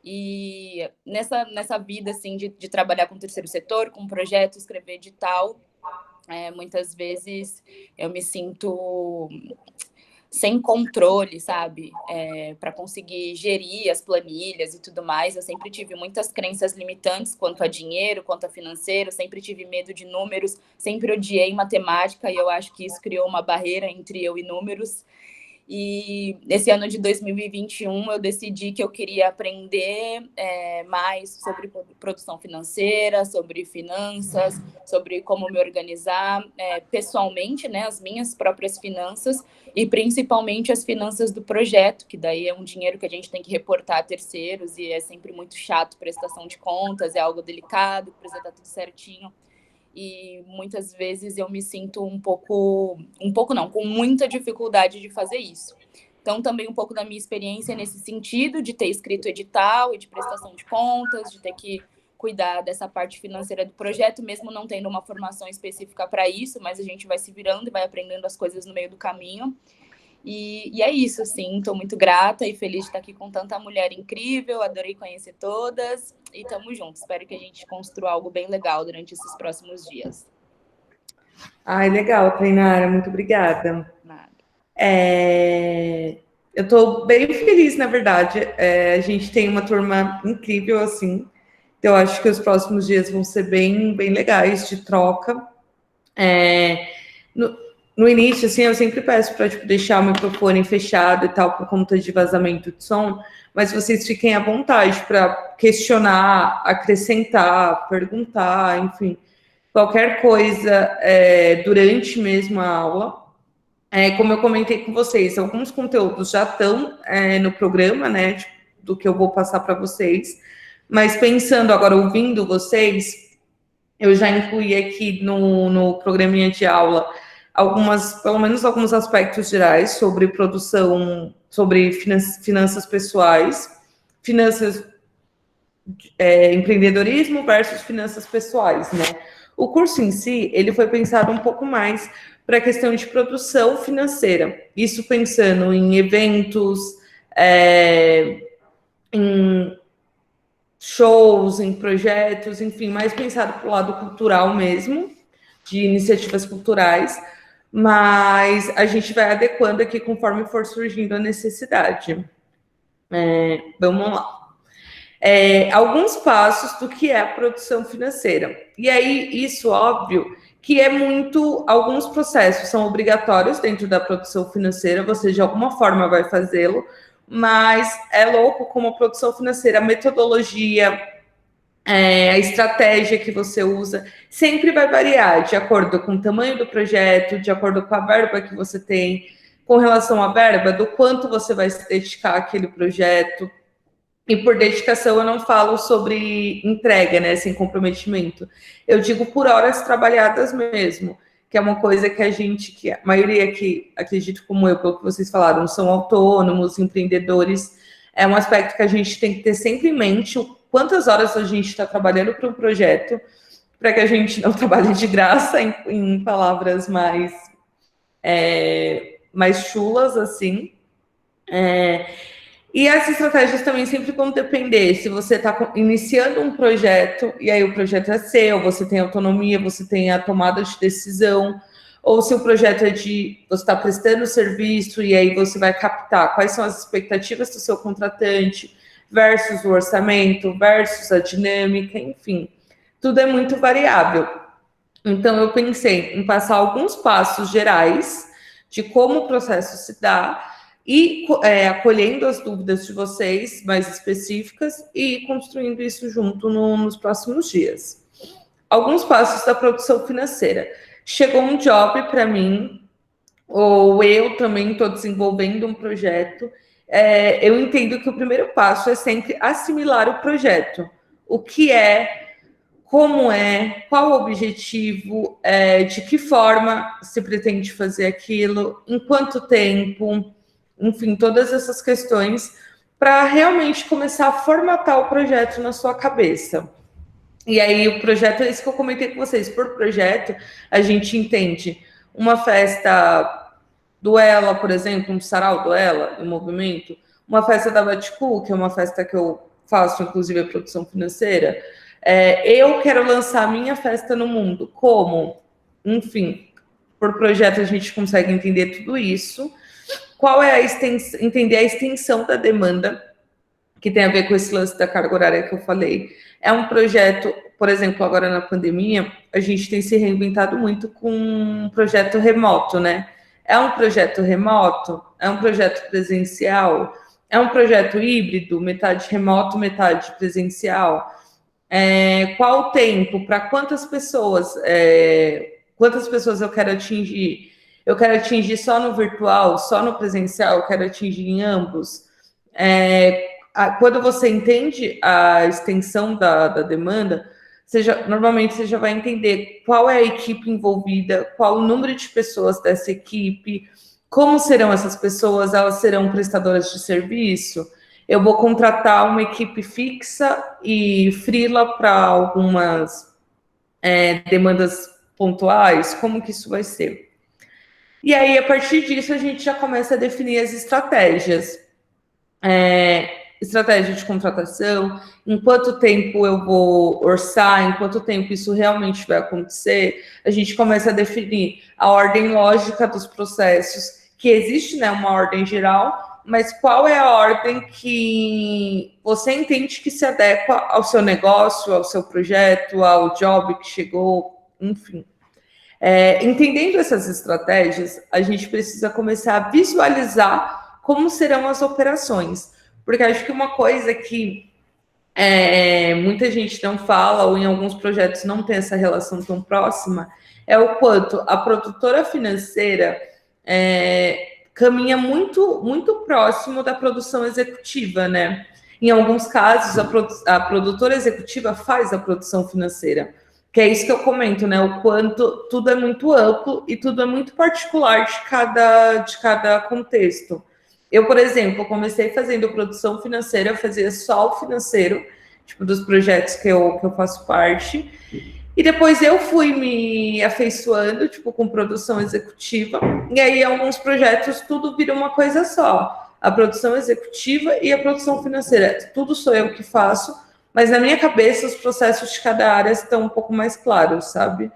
E nessa vida, assim, de trabalhar com o terceiro setor, com projeto, escrever edital, muitas vezes eu me sinto sem controle, sabe? Para conseguir gerir as planilhas e tudo mais. Eu sempre tive muitas crenças limitantes quanto a dinheiro, quanto a financeiro, sempre tive medo de números, sempre odiei matemática e eu acho que isso criou uma barreira entre eu e números. E nesse ano de 2021 eu decidi que eu queria aprender mais sobre produção financeira, sobre finanças, sobre como me organizar pessoalmente, né, as minhas próprias finanças e principalmente as finanças do projeto, que daí é um dinheiro que a gente tem que reportar a terceiros e é sempre muito chato, prestação de contas, é algo delicado, precisa estar tudo certinho. E muitas vezes eu me sinto com muita dificuldade de fazer isso. Então, também um pouco da minha experiência nesse sentido, de ter escrito edital e de prestação de contas, de ter que cuidar dessa parte financeira do projeto, mesmo não tendo uma formação específica para isso, mas a gente vai se virando e vai aprendendo as coisas no meio do caminho. E é isso, assim, estou muito grata e feliz de estar aqui com tanta mulher incrível, adorei conhecer todas e estamos juntos. Espero que a gente construa algo bem legal durante esses próximos dias. Legal, Tainara, muito obrigada. Nada. Eu estou bem feliz, na verdade. A gente tem uma turma incrível, assim, então eu acho que os próximos dias vão ser bem, bem legais de troca. No início, assim, eu sempre peço para deixar o microfone fechado e tal, por conta de vazamento de som, mas vocês fiquem à vontade para questionar, acrescentar, perguntar, enfim, qualquer coisa durante mesmo a aula. Como eu comentei com vocês, alguns conteúdos já estão no programa, né, do que eu vou passar para vocês, mas pensando agora, ouvindo vocês, eu já incluí aqui no programinha de aula pelo menos alguns aspectos gerais sobre produção, sobre finanças pessoais, empreendedorismo versus finanças pessoais, né? O curso em si, ele foi pensado um pouco mais para a questão de produção financeira, isso pensando em eventos, em shows, em projetos, enfim, mais pensado para o lado cultural mesmo, de iniciativas culturais, mas a gente vai adequando aqui conforme for surgindo a necessidade. Vamos lá. Alguns passos do que é a produção financeira. E aí, isso, óbvio, que alguns processos são obrigatórios dentro da produção financeira, você de alguma forma vai fazê-lo, mas é louco como a produção financeira, a metodologia, a estratégia que você usa sempre vai variar de acordo com o tamanho do projeto, de acordo com a verba que você tem, com relação à verba, do quanto você vai se dedicar àquele projeto. E por dedicação eu não falo sobre entrega, né, sem comprometimento. Eu digo por horas trabalhadas mesmo. que é uma coisa que que a maioria que, acredito como eu, pelo que vocês falaram, são autônomos, empreendedores, é um aspecto que a gente tem que ter sempre em mente, quantas horas a gente está trabalhando para um projeto, para que a gente não trabalhe de graça, em palavras mais chulas, assim. E as estratégias também sempre vão depender, se você está iniciando um projeto, e aí o projeto é seu, você tem autonomia, você tem a tomada de decisão, ou se o projeto você está prestando serviço, e aí você vai captar quais são as expectativas do seu contratante, versus o orçamento, versus a dinâmica, enfim. Tudo é muito variável. Então, eu pensei em passar alguns passos gerais de como o processo se dá, e acolhendo as dúvidas de vocês mais específicas e construindo isso junto nos próximos dias. Alguns passos da produção financeira. Chegou um job para mim, ou eu também estou desenvolvendo um projeto. Eu entendo que o primeiro passo é sempre assimilar o projeto. O que é, como é, qual o objetivo, de que forma se pretende fazer aquilo, em quanto tempo, enfim, todas essas questões, para realmente começar a formatar o projeto na sua cabeça. E aí, o projeto é isso que eu comentei com vocês. Por projeto, a gente entende uma festa do Ela, por exemplo, um sarau do Ela, em movimento, uma festa da Baticu, que é uma festa que eu faço, inclusive, a produção financeira. Eu quero lançar a minha festa no mundo. Como? Enfim, por projeto a gente consegue entender tudo isso. Qual é entender a extensão da demanda, que tem a ver com esse lance da carga horária que eu falei. É um projeto, por exemplo, agora na pandemia, a gente tem se reinventado muito com um projeto remoto, né? É um projeto remoto? É um projeto presencial? É um projeto híbrido, metade remoto, metade presencial? Qual o tempo? Para quantas pessoas eu quero atingir? Eu quero atingir só no virtual, só no presencial, eu quero atingir em ambos. Quando você entende a extensão da demanda, normalmente você já vai entender qual é a equipe envolvida, qual o número de pessoas dessa equipe, como serão essas pessoas, elas serão prestadoras de serviço. Eu vou contratar uma equipe fixa e freela para algumas demandas pontuais, como que isso vai ser? E aí, a partir disso, a gente já começa a definir as estratégias. Estratégia de contratação, em quanto tempo eu vou orçar, em quanto tempo isso realmente vai acontecer. A gente começa a definir a ordem lógica dos processos, que existe, né, uma ordem geral, mas qual é a ordem que você entende que se adequa ao seu negócio, ao seu projeto, ao job que chegou, enfim. Entendendo essas estratégias, a gente precisa começar a visualizar como serão as operações, porque acho que uma coisa que muita gente não fala, ou em alguns projetos não tem essa relação tão próxima, é o quanto a produtora financeira caminha muito, muito próximo da produção executiva, né? Em alguns casos, a produtora executiva faz a produção financeira, que é isso que eu comento, né? O quanto tudo é muito amplo e tudo é muito particular de cada contexto. Eu, por exemplo, comecei fazendo produção financeira, eu fazia só o financeiro, tipo, dos projetos que eu faço parte, e depois eu fui me afeiçoando, tipo, com produção executiva, e aí alguns projetos tudo vira uma coisa só, a produção executiva e a produção financeira, tudo sou eu que faço, mas na minha cabeça os processos de cada área estão um pouco mais claros, sabe?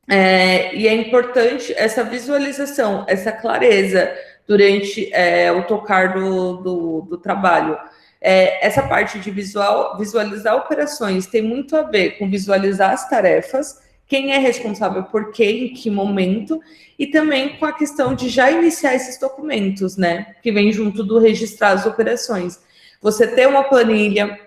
E é importante essa visualização, essa clareza durante o tocar do trabalho. Essa parte de visualizar operações tem muito a ver com visualizar as tarefas, quem é responsável por quê, em que momento, e também com a questão de já iniciar esses documentos, né? Que vem junto do registrar as operações. Você ter uma planilha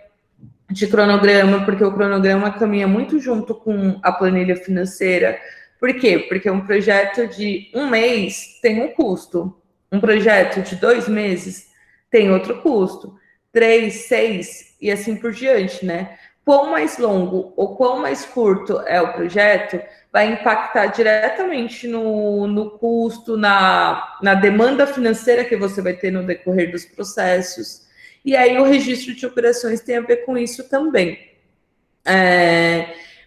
de cronograma, porque o cronograma caminha muito junto com a planilha financeira. Por quê? Porque um projeto de 1 mês tem um custo. Um projeto de 2 meses tem outro custo. 3, 6 e assim por diante, né? quão mais longo ou quão mais curto é o projeto vai impactar diretamente no custo, na demanda financeira que você vai ter no decorrer dos processos. E aí o registro de operações tem a ver com isso também.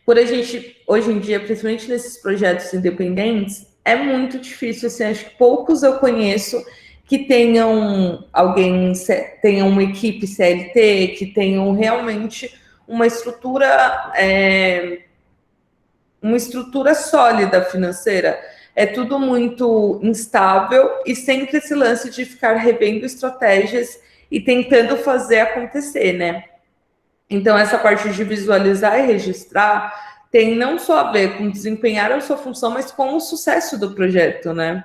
Por a gente, hoje em dia, principalmente nesses projetos independentes, é muito difícil, assim, acho que poucos eu conheço que tenham uma equipe CLT, que tenham realmente uma estrutura sólida financeira. É tudo muito instável e sempre esse lance de ficar revendo estratégias e tentando fazer acontecer, né? Então, essa parte de visualizar e registrar tem não só a ver com desempenhar a sua função, mas com o sucesso do projeto, né?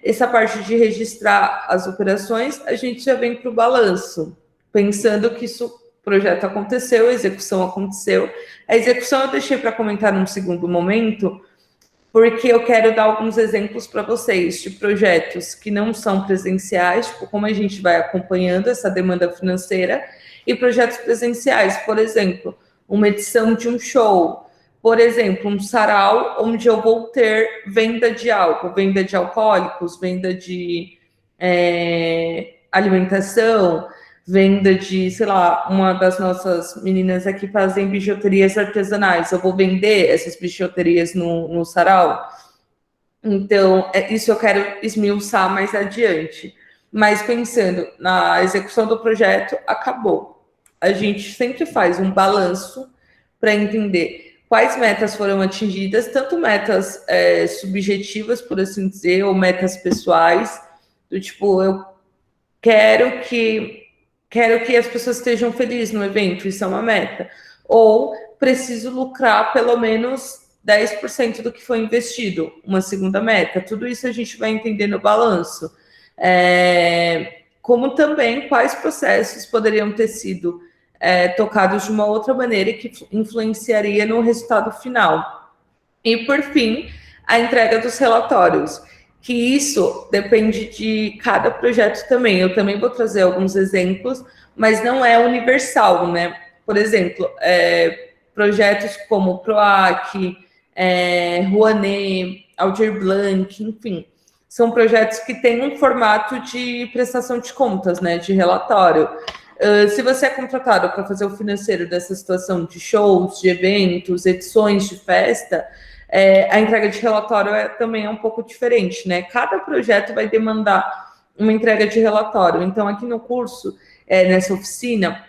Essa parte de registrar as operações, a gente já vem para o balanço, pensando que o projeto aconteceu, a execução aconteceu. A execução eu deixei para comentar num segundo momento, porque eu quero dar alguns exemplos para vocês de projetos que não são presenciais, tipo, como a gente vai acompanhando essa demanda financeira, e projetos presenciais, por exemplo, uma edição de um show, por exemplo, um sarau onde eu vou ter venda de álcool, venda de alcoólicos, venda de alimentação, venda de, sei lá, uma das nossas meninas aqui fazem bijuterias artesanais, eu vou vender essas bijuterias no sarau. Então, isso eu quero esmiuçar mais adiante. Mas pensando na execução do projeto, acabou. A gente sempre faz um balanço para entender quais metas foram atingidas, tanto metas subjetivas, por assim dizer, ou metas pessoais, do tipo, eu quero que as pessoas estejam felizes no evento, isso é uma meta. Ou preciso lucrar pelo menos 10% do que foi investido, uma segunda meta. Tudo isso a gente vai entender no balanço. Como também quais processos poderiam ter sido tocados de uma outra maneira e que influenciaria no resultado final. E, por fim, a entrega dos relatórios, que isso depende de cada projeto também. Eu também vou trazer alguns exemplos, mas não é universal, né? Por exemplo, projetos como PROAC, Rouanet, Aldir Blanc, enfim, são projetos que têm um formato de prestação de contas, né, de relatório. Se você é contratado para fazer o financeiro dessa situação de shows, de eventos, edições de festa, a entrega de relatório também é um pouco diferente, né? Cada projeto vai demandar uma entrega de relatório. Então, aqui no curso, nessa oficina,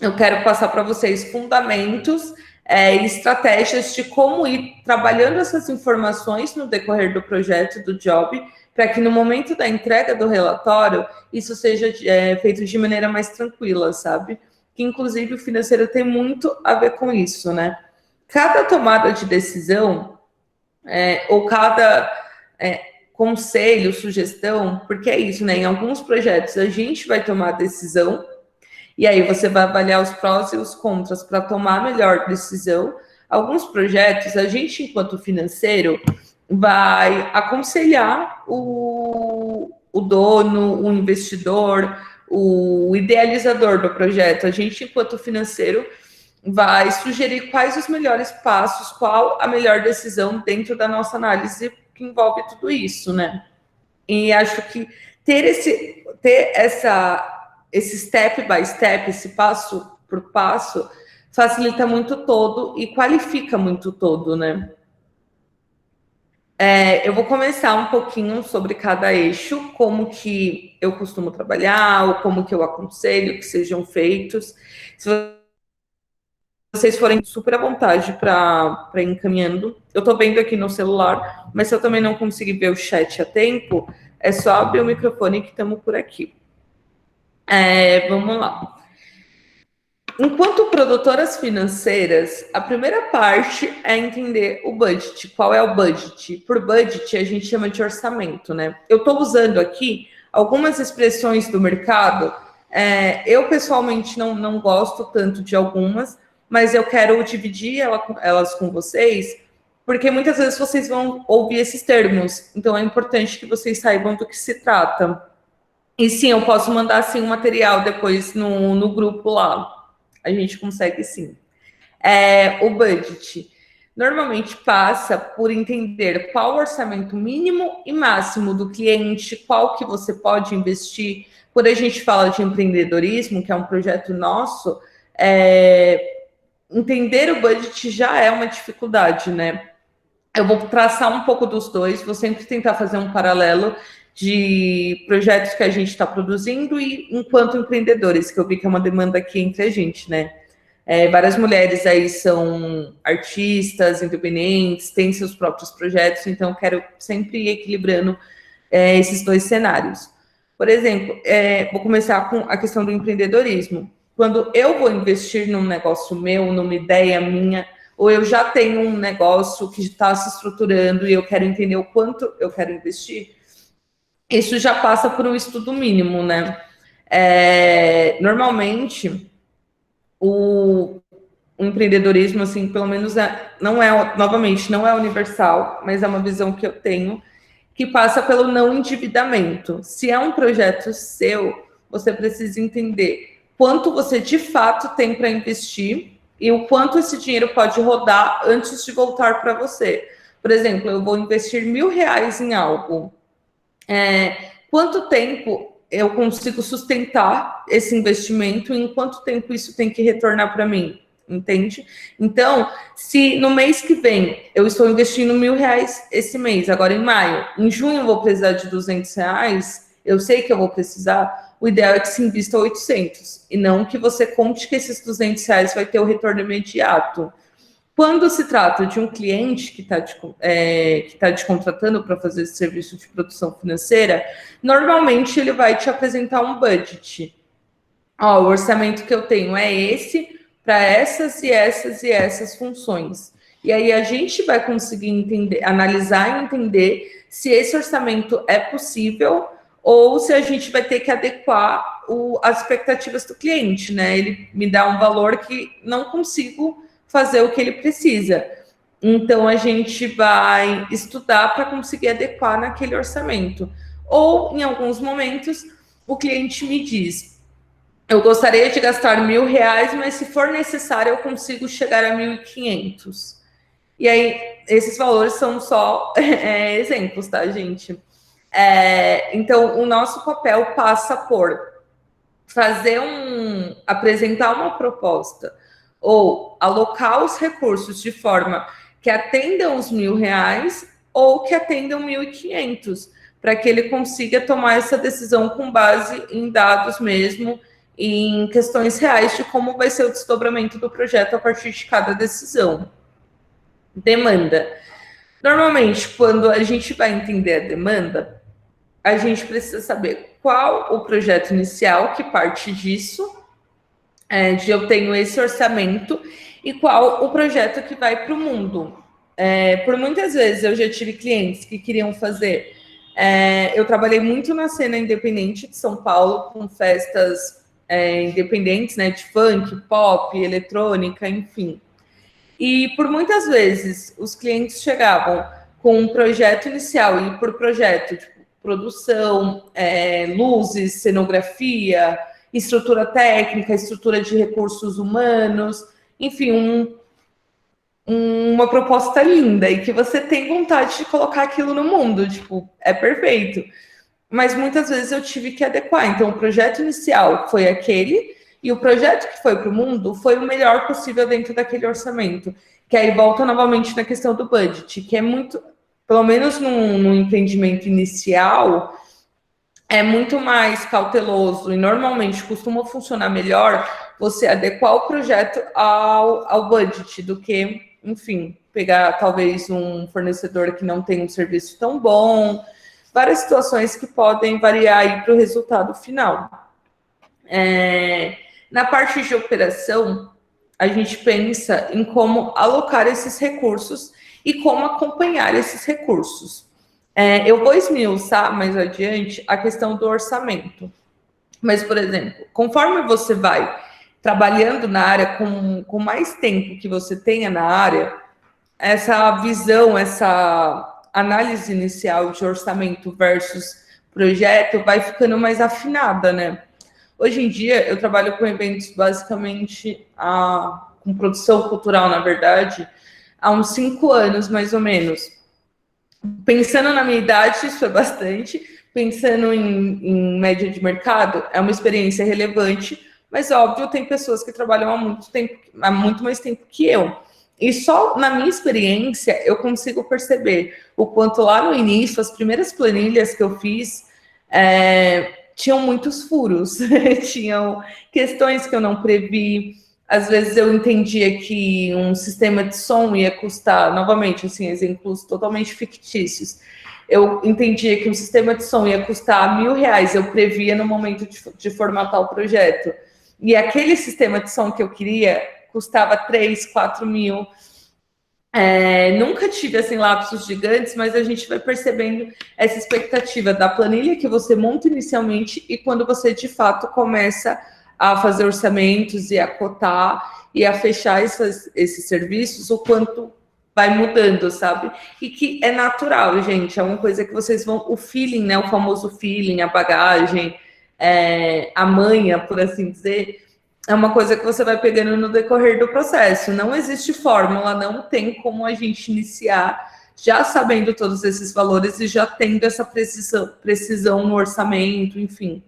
eu quero passar para vocês fundamentos e estratégias de como ir trabalhando essas informações no decorrer do projeto, do job, para que no momento da entrega do relatório, isso seja feito de maneira mais tranquila, sabe? Que, inclusive, o financeiro tem muito a ver com isso, né? Cada tomada de decisão, ou cada conselho, sugestão, porque é isso, né? Em alguns projetos, a gente vai tomar a decisão, e aí você vai avaliar os prós e os contras para tomar a melhor decisão. Alguns projetos, a gente, enquanto financeiro, vai aconselhar o dono, o investidor, o idealizador do projeto. A gente, enquanto financeiro, vai sugerir quais os melhores passos, qual a melhor decisão dentro da nossa análise que envolve tudo isso, né? E acho que ter esse step by step, esse passo por passo, facilita muito todo e qualifica muito todo, né? Eu vou começar um pouquinho sobre cada eixo, como que eu costumo trabalhar, ou como que eu aconselho que sejam feitos. Se vocês forem super à vontade para ir encaminhando, eu estou vendo aqui no celular, mas se eu também não conseguir ver o chat a tempo, é só abrir o microfone que estamos por aqui. Vamos lá. Enquanto produtoras financeiras, a primeira parte é entender o budget. Qual é o budget? Por budget, a gente chama de orçamento, né? Eu estou usando aqui algumas expressões do mercado. Eu, pessoalmente, não gosto tanto de algumas, mas eu quero dividir elas com vocês, porque muitas vezes vocês vão ouvir esses termos. Então, é importante que vocês saibam do que se trata. E sim, eu posso mandar, assim, um material depois no grupo lá. a gente consegue sim. O budget normalmente passa por entender qual o orçamento mínimo e máximo do cliente, qual que você pode investir. Quando a gente fala de empreendedorismo, que é um projeto nosso, entender o budget já é uma dificuldade, né? Eu vou traçar um pouco dos dois, vou sempre tentar fazer um paralelo de projetos que a gente está produzindo e enquanto empreendedores, que eu vi que é uma demanda aqui entre a gente, né? Várias mulheres aí são artistas, independentes, têm seus próprios projetos, então quero sempre ir equilibrando esses dois cenários. Por exemplo, vou começar com a questão do empreendedorismo. Quando eu vou investir num negócio meu, numa ideia minha, ou eu já tenho um negócio que está se estruturando e eu quero entender o quanto eu quero investir, isso já passa por um estudo mínimo, né? Normalmente, o empreendedorismo, assim, pelo menos novamente, não é universal, mas é uma visão que eu tenho, que passa pelo não endividamento. Se é um projeto seu, você precisa entender quanto você de fato tem para investir e o quanto esse dinheiro pode rodar antes de voltar para você. Por exemplo, eu vou investir R$1.000 em algo. Quanto tempo eu consigo sustentar esse investimento e em quanto tempo isso tem que retornar para mim? Entende? Então, se no mês que vem eu estou investindo R$1.000 esse mês, agora em maio, em junho eu vou precisar de R$200, eu sei que eu vou precisar, o ideal é que se invista 800 e não que você conte que esses R$200 vai ter o retorno imediato. Quando se trata de um cliente que está te contratando para fazer esse serviço de produção financeira, normalmente ele vai te apresentar um budget. O orçamento que eu tenho é esse, para essas e essas e essas funções. E aí a gente vai conseguir entender, analisar e entender se esse orçamento é possível ou se a gente vai ter que adequar as expectativas do cliente, né? Ele me dá um valor que não consigo fazer o que ele precisa. Então, a gente vai estudar para conseguir adequar naquele orçamento. Ou, em alguns momentos, o cliente me diz, eu gostaria de gastar R$1.000, mas se for necessário, eu consigo chegar a 1.500. E aí, esses valores são só exemplos, tá, gente? Então, o nosso papel passa por apresentar uma proposta ou alocar os recursos de forma que atendam os R$1.000 ou que atendam 1.500, para que ele consiga tomar essa decisão com base em dados mesmo, em questões reais de como vai ser o desdobramento do projeto a partir de cada decisão. Demanda. Normalmente, quando a gente vai entender a demanda, a gente precisa saber qual o projeto inicial que parte disso, de eu tenho esse orçamento, e qual o projeto que vai para o mundo. Por muitas vezes eu já tive clientes que queriam fazer. Eu trabalhei muito na cena independente de São Paulo, com festas independentes, né, de funk, pop, eletrônica, enfim. E por muitas vezes os clientes chegavam com um projeto inicial e por projeto, tipo, produção, luzes, cenografia, estrutura técnica, estrutura de recursos humanos, enfim, uma proposta linda e que você tem vontade de colocar aquilo no mundo, tipo, é perfeito. Mas muitas vezes eu tive que adequar. Então, o projeto inicial foi aquele e o projeto que foi para o mundo foi o melhor possível dentro daquele orçamento. Que aí volta novamente na questão do budget, que é muito, pelo menos num empreendimento inicial, é muito mais cauteloso e normalmente costuma funcionar melhor você adequar o projeto ao budget do que, enfim, pegar talvez um fornecedor que não tem um serviço tão bom, várias situações que podem variar aí para o resultado final. Na parte de operação, a gente pensa em como alocar esses recursos e como acompanhar esses recursos. Eu vou esmiuçar mais adiante a questão do orçamento. Mas, por exemplo, conforme você vai trabalhando na área, com mais tempo que você tenha na área, essa visão, essa análise inicial de orçamento versus projeto vai ficando mais afinada, né? Hoje em dia, eu trabalho com eventos basicamente, com produção cultural, na verdade, há uns 5 anos, mais ou menos. Pensando na minha idade, isso é bastante. Pensando em média de mercado, é uma experiência relevante, mas, óbvio, tem pessoas que trabalham há muito mais tempo que eu. E só na minha experiência, eu consigo perceber o quanto lá no início, as primeiras planilhas que eu fiz, tinham muitos furos, tinham questões que eu não previ. Às vezes eu entendia que um sistema de som ia custar, novamente, assim, exemplos totalmente fictícios. Eu entendia que um sistema de som ia custar R$1.000, eu previa no momento de formatar o projeto. E aquele sistema de som que eu queria custava 3, 4 mil. Nunca tive assim lapsos gigantes, mas a gente vai percebendo essa expectativa da planilha que você monta inicialmente e quando você de fato começa a fazer orçamentos e a cotar e a fechar esses serviços, o quanto vai mudando, sabe? E que é natural, gente, é uma coisa que vocês vão, o feeling, né, o famoso feeling, a bagagem, a manha, por assim dizer, é uma coisa que você vai pegando no decorrer do processo. Não existe fórmula, não tem como a gente iniciar já sabendo todos esses valores e já tendo essa precisão no orçamento, enfim,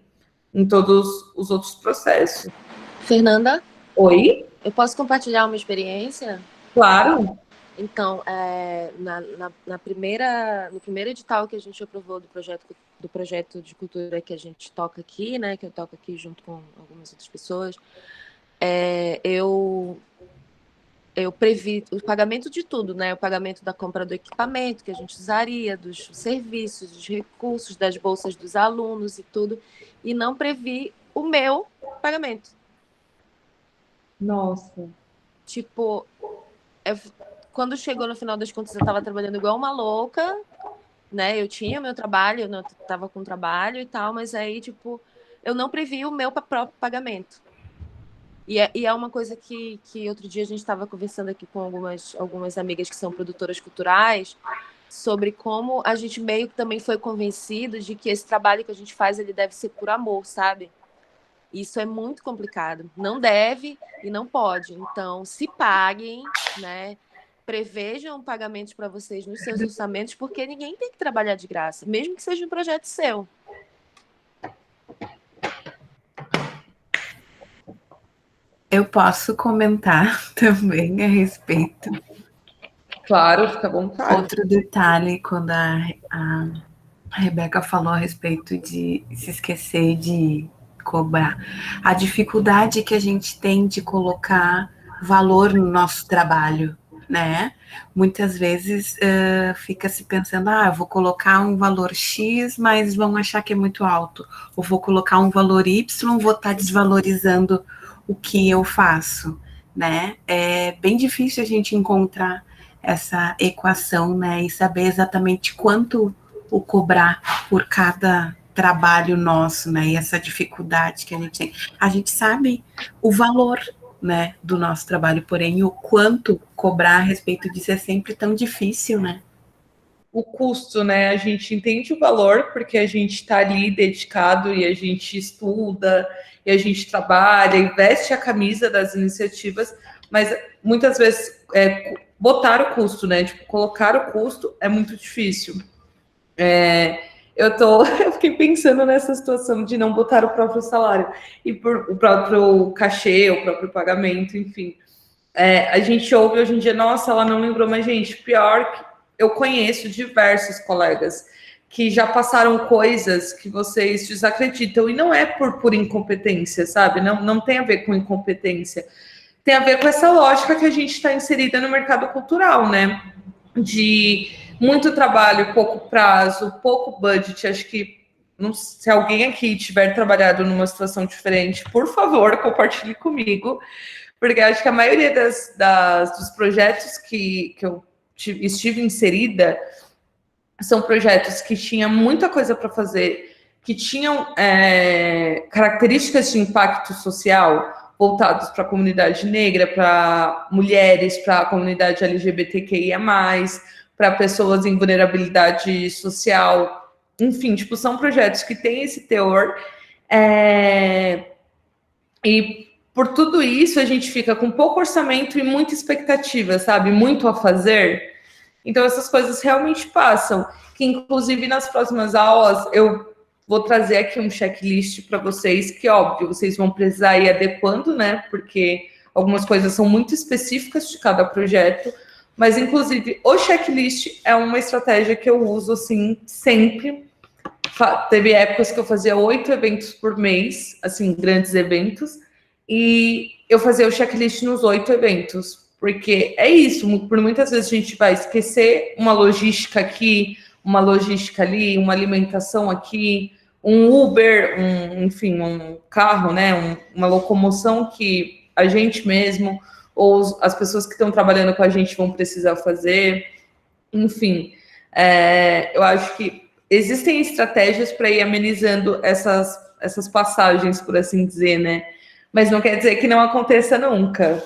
em todos os outros processos. Fernanda? Oi? Eu posso compartilhar uma experiência? Claro. Então, no primeiro edital que a gente aprovou do projeto de cultura que a gente toca aqui, né, que eu toco aqui junto com algumas outras pessoas, eu previ o pagamento de tudo, né, o pagamento da compra do equipamento que a gente usaria, dos serviços, dos recursos, das bolsas dos alunos e tudo, e não previ o meu pagamento. Nossa. Tipo, quando chegou no final das contas, eu estava trabalhando igual uma louca, né? Eu tinha meu trabalho, eu estava com trabalho e tal, mas aí, tipo, eu não previ o meu próprio pagamento. E é uma coisa que outro dia a gente estava conversando aqui com algumas amigas que são produtoras culturais, sobre como a gente meio que também foi convencido de que esse trabalho que a gente faz, ele deve ser por amor, sabe? Isso é muito complicado. Não deve e não pode. Então, se paguem, né? Prevejam pagamentos para vocês nos seus orçamentos, porque ninguém tem que trabalhar de graça, mesmo que seja um projeto seu. Eu posso comentar também a respeito. Claro, fica à vontade. Outro detalhe, quando a Rebeca falou a respeito de se esquecer de cobrar, a dificuldade que a gente tem de colocar valor no nosso trabalho, né? Muitas vezes fica se pensando, eu vou colocar um valor X, mas vão achar que é muito alto, ou vou colocar um valor Y, vou estar desvalorizando o que eu faço, né? É bem difícil a gente encontrar essa equação, né? E saber exatamente quanto o cobrar por cada trabalho nosso, né? E essa dificuldade que a gente tem. A gente sabe o valor, né, do nosso trabalho, porém o quanto cobrar a respeito disso é sempre tão difícil, né? O custo, né? A gente entende o valor porque a gente está ali dedicado e a gente estuda e a gente trabalha e veste a camisa das iniciativas, mas muitas vezes botar o custo, né? Tipo, colocar o custo é muito difícil. Eu fiquei pensando nessa situação de não botar o próprio salário e o próprio cachê, o próprio pagamento, enfim. A gente ouve hoje em dia, nossa, ela não lembrou, mas, gente, pior que eu conheço diversos colegas que já passaram coisas que vocês desacreditam, e não é por incompetência, sabe? Não tem a ver com incompetência. Tem a ver com essa lógica que a gente está inserida no mercado cultural, né? De muito trabalho, pouco prazo, pouco budget. Acho que se alguém aqui tiver trabalhado numa situação diferente, por favor, compartilhe comigo, porque acho que a maioria dos projetos que eu estive inserida são projetos que tinham muita coisa para fazer, que tinham características de impacto social voltados para a comunidade negra, para mulheres, para a comunidade LGBTQIA+, para pessoas em vulnerabilidade social. Enfim, tipo, são projetos que têm esse teor E por tudo isso, a gente fica com pouco orçamento e muita expectativa, sabe? Muito a fazer. Então, essas coisas realmente passam. Que, inclusive, nas próximas aulas, eu vou trazer aqui um checklist para vocês, que, óbvio, vocês vão precisar ir adequando, né? Porque algumas coisas são muito específicas de cada projeto. Mas, inclusive, o checklist é uma estratégia que eu uso, assim, sempre. Teve épocas que eu fazia 8 eventos por mês, assim, grandes eventos. E eu fazia o checklist nos 8 eventos. Porque é isso, por muitas vezes a gente vai esquecer uma logística aqui, uma logística ali, uma alimentação aqui, um Uber, enfim, um carro, né? Uma locomoção que a gente mesmo ou as pessoas que estão trabalhando com a gente vão precisar fazer. Enfim, eu acho que existem estratégias para ir amenizando essas passagens, por assim dizer, né? Mas não quer dizer que não aconteça nunca.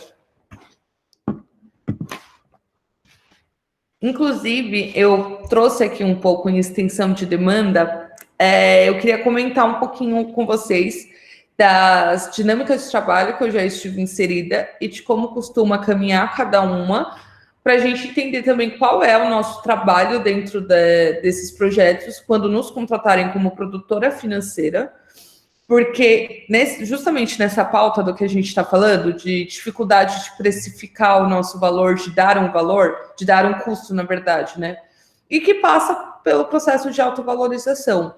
Inclusive, eu trouxe aqui um pouco em extensão de demanda, eu queria comentar um pouquinho com vocês das dinâmicas de trabalho que eu já estive inserida e de como costuma caminhar cada uma, para a gente entender também qual é o nosso trabalho dentro desses projetos quando nos contratarem como produtora financeira, porque justamente nessa pauta do que a gente está falando, de dificuldade de precificar o nosso valor, de dar um valor, de dar um custo, na verdade, né? E que passa pelo processo de autovalorização.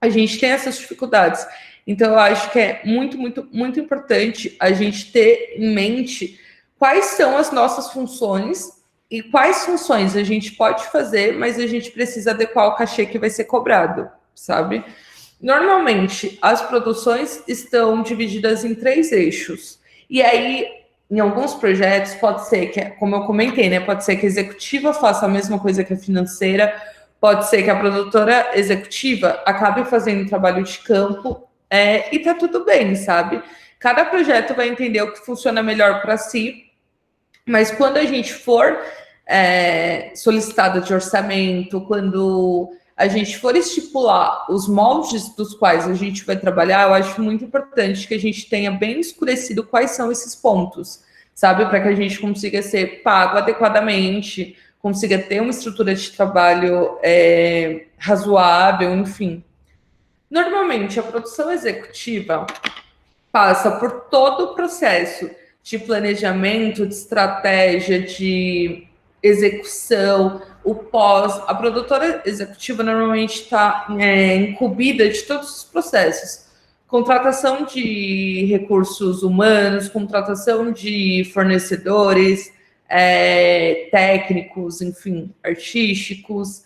A gente tem essas dificuldades. Então, eu acho que é muito, muito, muito importante a gente ter em mente quais são as nossas funções e quais funções a gente pode fazer, mas a gente precisa adequar o cachê que vai ser cobrado, sabe? Normalmente, as produções estão divididas em 3 eixos. E aí, em alguns projetos, pode ser que, como eu comentei, né? Pode ser que a executiva faça a mesma coisa que a financeira, pode ser que a produtora executiva acabe fazendo um trabalho de campo, e tá tudo bem, sabe? Cada projeto vai entender o que funciona melhor para si, mas quando a gente for solicitada de orçamento, quando a gente for estipular os moldes dos quais a gente vai trabalhar, eu acho muito importante que a gente tenha bem escurecido quais são esses pontos, sabe? Para que a gente consiga ser pago adequadamente, consiga ter uma estrutura de trabalho razoável, enfim. Normalmente, a produção executiva passa por todo o processo de planejamento, de estratégia, de execução, o pós. A produtora executiva normalmente está incumbida de todos os processos. Contratação de recursos humanos, contratação de fornecedores, técnicos, enfim, artísticos.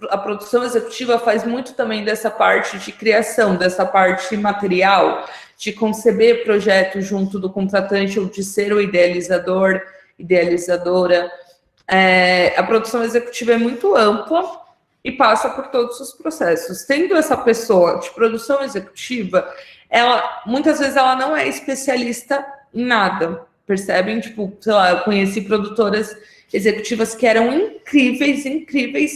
A produção executiva faz muito também dessa parte de criação, dessa parte material, de conceber projetos junto do contratante ou de ser o idealizador, idealizadora. A produção executiva é muito ampla e passa por todos os processos. Tendo essa pessoa de produção executiva, muitas vezes ela não é especialista em nada, percebem? Tipo, sei lá, eu conheci produtoras executivas que eram incríveis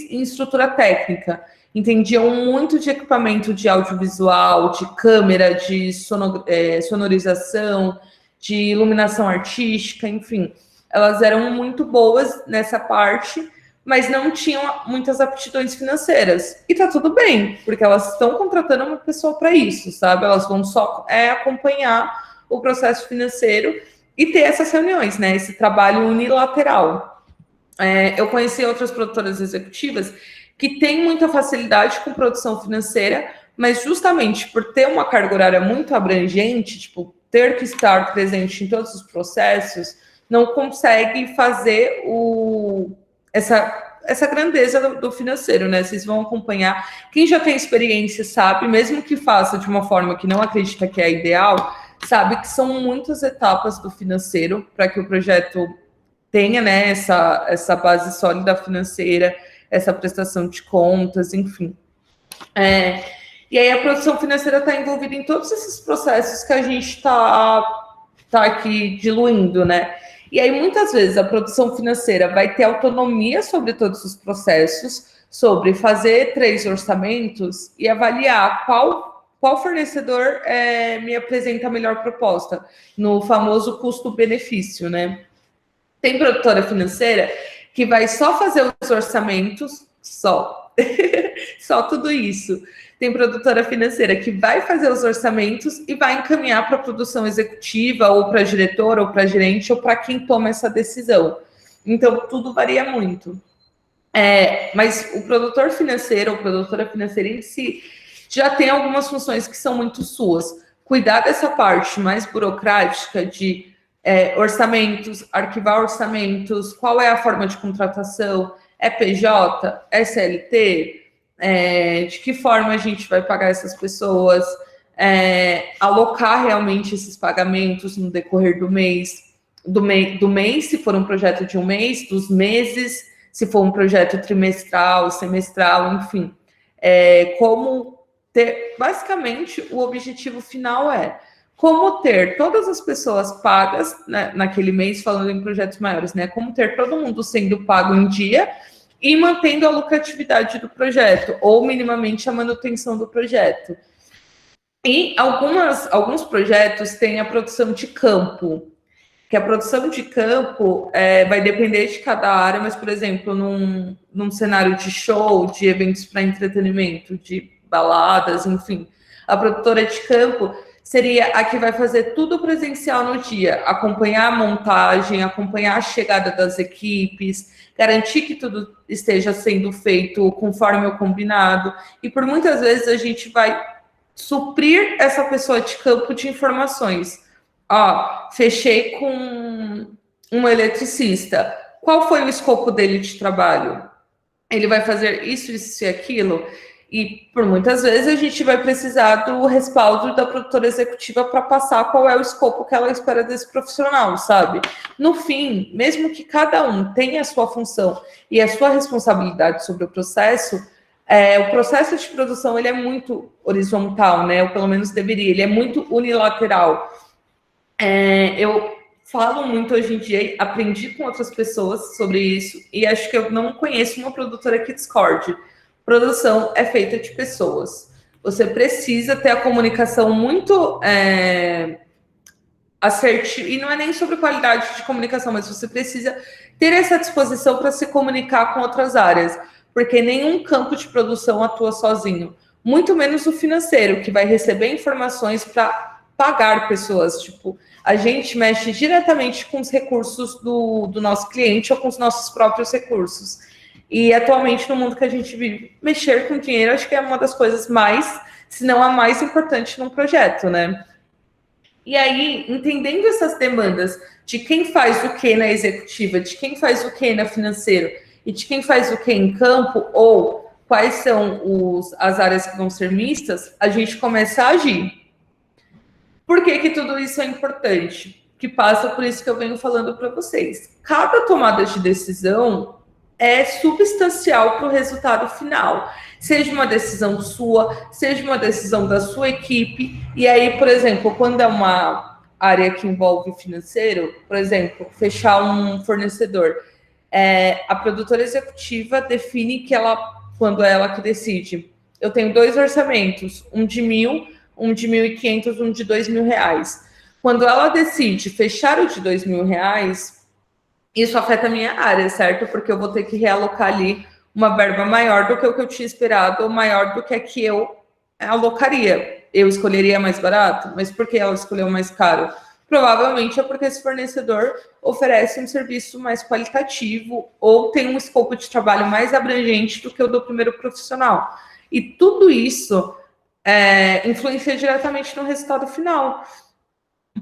em estrutura técnica, entendiam muito de equipamento de audiovisual, de câmera, de sonorização, de iluminação artística, enfim. Elas eram muito boas nessa parte, mas não tinham muitas aptidões financeiras. E tá tudo bem, porque elas estão contratando uma pessoa para isso, sabe? Elas vão só acompanhar o processo financeiro e ter essas reuniões, né? Esse trabalho unilateral. Eu conheci outras produtoras executivas que têm muita facilidade com produção financeira, mas justamente por ter uma carga horária muito abrangente, tipo, ter que estar presente em todos os processos, não consegue fazer essa grandeza do financeiro, né? Vocês vão acompanhar. Quem já tem experiência sabe, mesmo que faça de uma forma que não acredita que é ideal, sabe que são muitas etapas do financeiro para que o projeto tenha, né, essa base sólida financeira, essa prestação de contas, enfim. E aí a produção financeira está envolvida em todos esses processos que a gente está aqui diluindo, né? E aí, muitas vezes, a produção financeira vai ter autonomia sobre todos os processos, sobre fazer 3 orçamentos e avaliar qual qual fornecedor me apresenta a melhor proposta, no famoso custo-benefício, né? Tem produtora financeira que vai só fazer os orçamentos, só tudo isso. Tem produtora financeira que vai fazer os orçamentos e vai encaminhar para a produção executiva, ou para a diretora, ou para a gerente, ou para quem toma essa decisão. Então, tudo varia muito. Mas o produtor financeiro, ou produtora financeira em si, já tem algumas funções que são muito suas. Cuidar dessa parte mais burocrática de orçamentos, arquivar orçamentos, qual é a forma de contratação, é PJ, é CLT, de que forma a gente vai pagar essas pessoas, alocar realmente esses pagamentos no decorrer do mês, do mês, se for um projeto de um mês, dos meses, se for um projeto trimestral, semestral, enfim. Como ter, basicamente, o objetivo final é como ter todas as pessoas pagas, né, naquele mês, falando em projetos maiores, né? Como ter todo mundo sendo pago em dia e mantendo a lucratividade do projeto, ou minimamente a manutenção do projeto. E alguns projetos têm a produção de campo, que a produção de campo vai depender de cada área, mas, por exemplo, num cenário de show, de eventos para entretenimento, de baladas, enfim, a produtora de campo seria a que vai fazer tudo presencial no dia, acompanhar a montagem, acompanhar a chegada das equipes, garantir que tudo esteja sendo feito conforme o combinado, e por muitas vezes a gente vai suprir essa pessoa de campo de informações. Fechei com um eletricista. Qual foi o escopo dele de trabalho? Ele vai fazer isso, isso e aquilo? E, por muitas vezes, a gente vai precisar do respaldo da produtora executiva para passar qual é o escopo que ela espera desse profissional, sabe? No fim, mesmo que cada um tenha a sua função e a sua responsabilidade sobre o processo de produção ele é muito horizontal, né? Ou pelo menos deveria, ele é muito unilateral. Eu falo muito hoje em dia, aprendi com outras pessoas sobre isso, e acho que eu não conheço uma produtora que discorde. Produção é feita de pessoas. Você precisa ter a comunicação muito assertiva, e não é nem sobre qualidade de comunicação, mas você precisa ter essa disposição para se comunicar com outras áreas, porque nenhum campo de produção atua sozinho, muito menos o financeiro, que vai receber informações para pagar pessoas. Tipo, a gente mexe diretamente com os recursos do nosso cliente ou com os nossos próprios recursos. E atualmente, no mundo que a gente vive, mexer com dinheiro acho que é uma das coisas mais, se não a mais importante num projeto, né? E aí, entendendo essas demandas de quem faz o que na executiva, de quem faz o que na financeira e de quem faz o que em campo, ou quais são as áreas que vão ser mistas, a gente começa a agir. Por que tudo isso é importante? Que passa por isso que eu venho falando para vocês. Cada tomada de decisão é substancial para o resultado final. Seja uma decisão sua, seja uma decisão da sua equipe. E aí, por exemplo, quando é uma área que envolve financeiro, por exemplo, fechar um fornecedor, a produtora executiva define que quando é ela que decide, eu tenho 2 orçamentos, um de 1.000, um de 1.500, um de R$2.000. Quando ela decide fechar o de R$2.000, isso afeta a minha área, certo? Porque eu vou ter que realocar ali uma verba maior do que o que eu tinha esperado, ou maior do que a que eu alocaria. Eu escolheria mais barato, mas por que ela escolheu mais caro? Provavelmente é porque esse fornecedor oferece um serviço mais qualitativo ou tem um escopo de trabalho mais abrangente do que o do primeiro profissional. E tudo isso influencia diretamente no resultado final.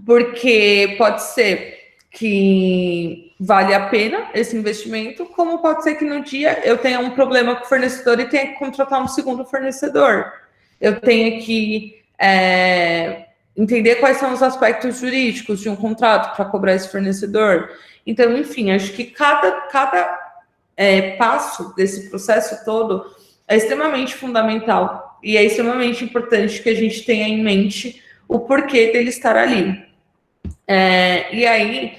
Porque pode ser que vale a pena esse investimento, como pode ser que no dia eu tenha um problema com o fornecedor e tenha que contratar um segundo fornecedor. Eu tenha que entender quais são os aspectos jurídicos de um contrato para cobrar esse fornecedor. Então, enfim, acho que cada passo desse processo todo é extremamente fundamental e é extremamente importante que a gente tenha em mente o porquê dele estar ali. E aí,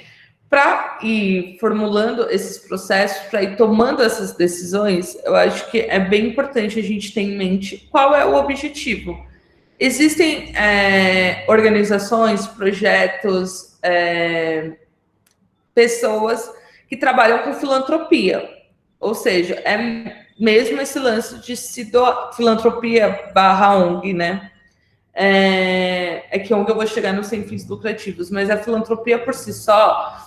para ir formulando esses processos, para ir tomando essas decisões, eu acho que é bem importante a gente ter em mente qual é o objetivo. Existem organizações, projetos, pessoas que trabalham com filantropia, ou seja, é mesmo esse lance de se doar, filantropia / ONG, né? Que ONG eu vou chegar nos sem fins lucrativos, mas a filantropia por si só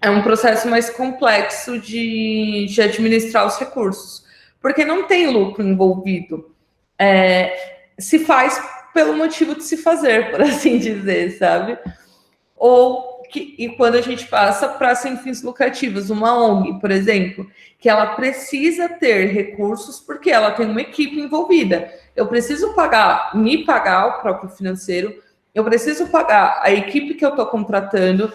é um processo mais complexo de administrar os recursos, porque não tem lucro envolvido. Se faz pelo motivo de se fazer, por assim dizer, sabe? E quando a gente passa para sem fins lucrativos, uma ONG, por exemplo, que ela precisa ter recursos porque ela tem uma equipe envolvida. Eu preciso me pagar o próprio financeiro, eu preciso pagar a equipe que eu estou contratando,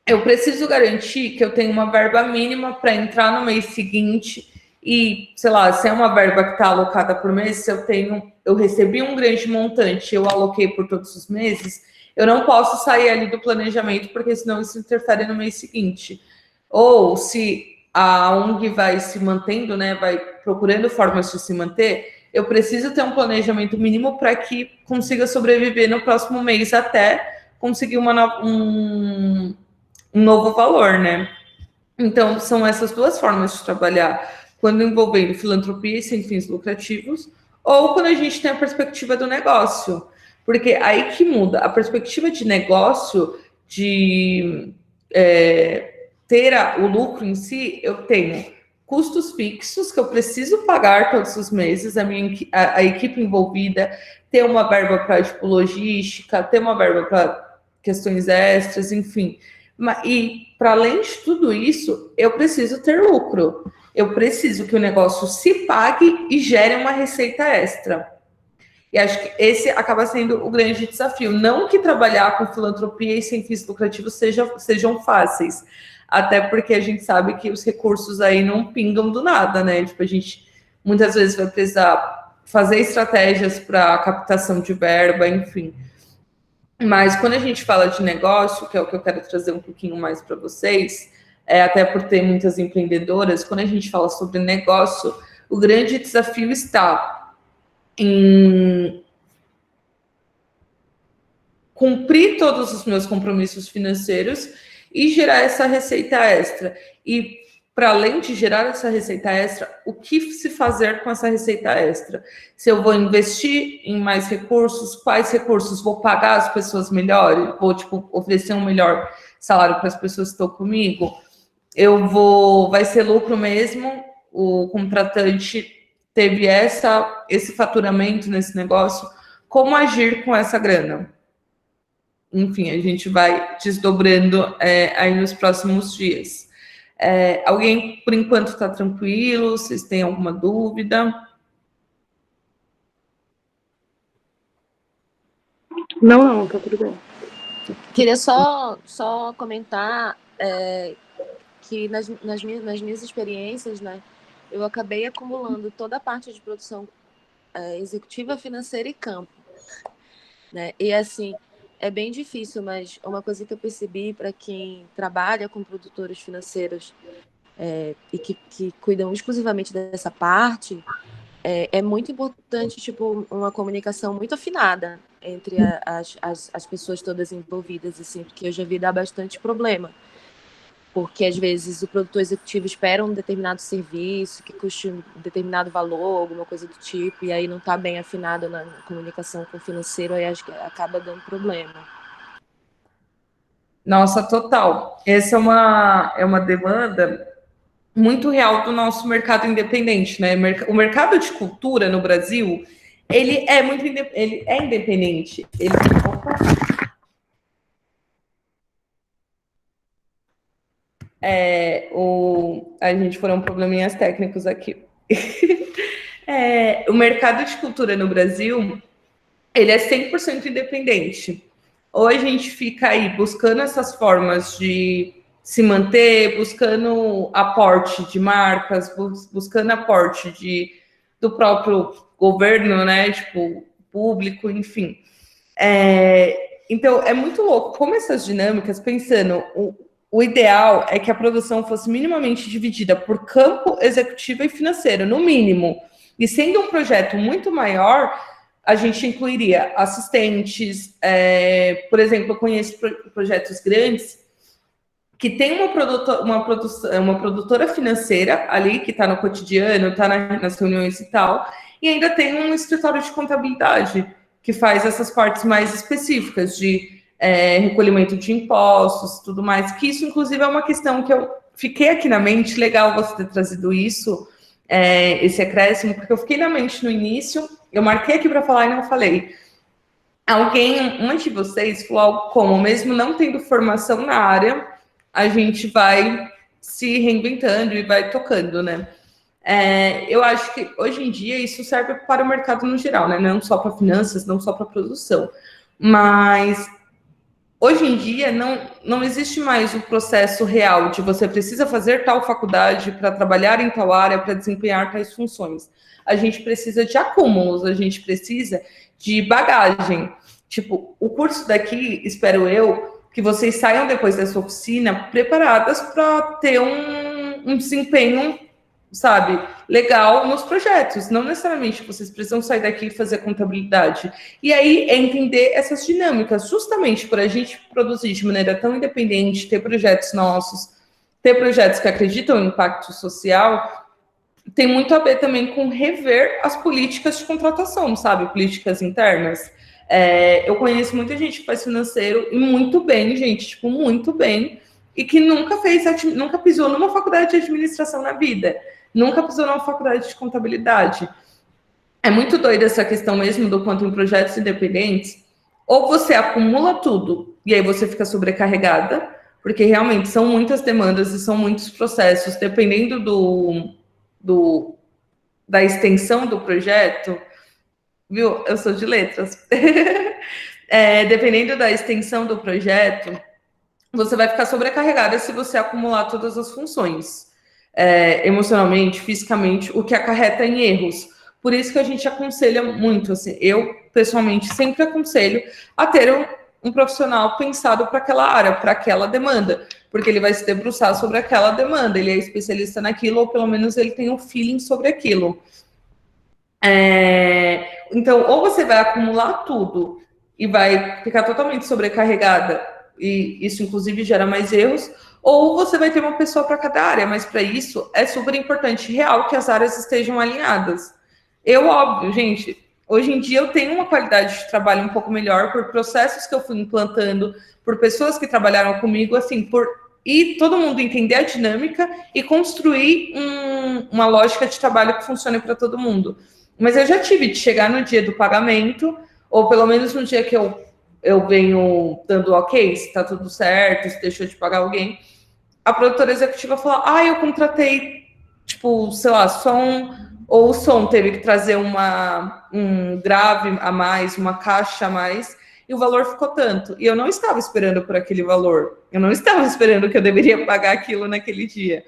eu preciso garantir que eu tenho uma verba mínima para entrar no mês seguinte e, sei lá, se é uma verba que está alocada por mês, se eu recebi um grande montante, eu aloquei por todos os meses, eu não posso sair ali do planejamento, porque senão isso interfere no mês seguinte. Ou se a ONG vai se mantendo, né, vai procurando formas de se manter, eu preciso ter um planejamento mínimo para que consiga sobreviver no próximo mês até conseguir um novo valor, né? Então, são essas duas formas de trabalhar, quando envolvendo filantropia e sem fins lucrativos, ou quando a gente tem a perspectiva do negócio. Porque aí que muda. A perspectiva de negócio, de ter o lucro em si, eu tenho custos fixos que eu preciso pagar todos os meses, a equipe envolvida, ter uma verba para tipo, logística, ter uma verba para questões extras, enfim. E, para além de tudo isso, eu preciso ter lucro. Eu preciso que o negócio se pague e gere uma receita extra. E acho que esse acaba sendo o grande desafio. Não que trabalhar com filantropia e sem fins lucrativos sejam fáceis. Até porque a gente sabe que os recursos aí não pingam do nada, né? Tipo, a gente muitas vezes vai precisar fazer estratégias para captação de verba, enfim. Mas quando a gente fala de negócio, que é o que eu quero trazer um pouquinho mais para vocês, até por ter muitas empreendedoras, quando a gente fala sobre negócio, o grande desafio está em cumprir todos os meus compromissos financeiros e gerar essa receita extra. E, para além de gerar essa receita extra, o que se fazer com essa receita extra? Se eu vou investir em mais recursos, quais recursos? Vou pagar as pessoas melhor? Vou, oferecer um melhor salário para as pessoas que estão comigo? Vai ser lucro mesmo? O contratante teve esse faturamento nesse negócio? Como agir com essa grana? Enfim, a gente vai desdobrando aí nos próximos dias. Alguém, por enquanto, está tranquilo? Vocês têm alguma dúvida? Não, tá tudo bem. Queria só comentar que nas minhas experiências, né, eu acabei acumulando toda a parte de produção executiva, financeira e campo, né? E assim, é bem difícil, mas uma coisa que eu percebi para quem trabalha com produtores financeiros e que cuidam exclusivamente dessa parte, é muito importante, uma comunicação muito afinada entre as pessoas todas envolvidas, assim, porque eu já vi dar bastante problema. Porque, às vezes, o produtor executivo espera um determinado serviço que custe um determinado valor, alguma coisa do tipo, e aí não está bem afinado na comunicação com o financeiro, aí acho que acaba dando problema. Nossa, total. Essa é uma demanda muito real do nosso mercado independente, né? O mercado de cultura no Brasil, ele é independente. A gente foram probleminhas técnicos aqui. O mercado de cultura no Brasil, ele é 100% independente. Ou a gente fica aí buscando essas formas de se manter, buscando aporte de marcas, buscando aporte do próprio governo, né? Público, enfim. Então, é muito louco como essas dinâmicas, pensando... O ideal é que a produção fosse minimamente dividida por campo, executivo e financeiro, no mínimo. E sendo um projeto muito maior, a gente incluiria assistentes, por exemplo, eu conheço projetos grandes que tem uma produtora financeira ali, que está no cotidiano, está nas reuniões e tal, e ainda tem um escritório de contabilidade, que faz essas partes mais específicas de recolhimento de impostos, tudo mais, que isso, inclusive, é uma questão que eu fiquei aqui na mente, legal você ter trazido isso, esse acréscimo, porque eu fiquei na mente no início, eu marquei aqui para falar e não falei. Uma de vocês falou algo como, mesmo não tendo formação na área, a gente vai se reinventando e vai tocando, né? Eu acho que hoje em dia isso serve para o mercado no geral, né? Não só para finanças, não só para produção. Mas hoje em dia não existe mais o processo real de você precisa fazer tal faculdade para trabalhar em tal área, para desempenhar tais funções. A gente precisa de acúmulos, a gente precisa de bagagem. Tipo, o curso daqui, espero eu, que vocês saiam depois dessa oficina preparadas para ter um desempenho, sabe, legal nos projetos. Não necessariamente vocês precisam sair daqui e fazer contabilidade. E aí é entender essas dinâmicas, justamente por a gente produzir de maneira tão independente, ter projetos nossos, ter projetos que acreditam em impacto social, tem muito a ver também com rever as políticas de contratação, sabe, políticas internas. Eu conheço muita gente que faz financeiro e muito bem, gente, tipo, muito bem, e que nunca pisou numa faculdade de administração na vida, nunca pisou numa faculdade de contabilidade. É muito doida essa questão mesmo do quanto em projetos independentes, ou você acumula tudo e aí você fica sobrecarregada, porque realmente são muitas demandas e são muitos processos, dependendo da extensão do projeto. Viu? Eu sou de letras. Dependendo da extensão do projeto, você vai ficar sobrecarregada se você acumular todas as funções, emocionalmente, fisicamente, o que acarreta em erros. Por isso que a gente aconselha muito, assim, eu, pessoalmente, sempre aconselho a ter um profissional pensado para aquela área, para aquela demanda, porque ele vai se debruçar sobre aquela demanda, ele é especialista naquilo, ou pelo menos ele tem um feeling sobre aquilo. Então, ou você vai acumular tudo e vai ficar totalmente sobrecarregada, e isso, inclusive, gera mais erros, ou você vai ter uma pessoa para cada área, mas para isso é super importante, real, que as áreas estejam alinhadas. Óbvio, gente, hoje em dia eu tenho uma qualidade de trabalho um pouco melhor por processos que eu fui implantando, por pessoas que trabalharam comigo, assim, e todo mundo entender a dinâmica e construir uma lógica de trabalho que funcione para todo mundo. Mas eu já tive de chegar no dia do pagamento, ou pelo menos no dia que eu venho dando ok, se tá tudo certo, se deixou de pagar alguém, a produtora executiva falar, eu contratei, tipo, sei lá, som, ou o som teve que trazer um grave a mais, uma caixa a mais, e o valor ficou tanto. E eu não estava esperando por aquele valor, eu não estava esperando que eu deveria pagar aquilo naquele dia.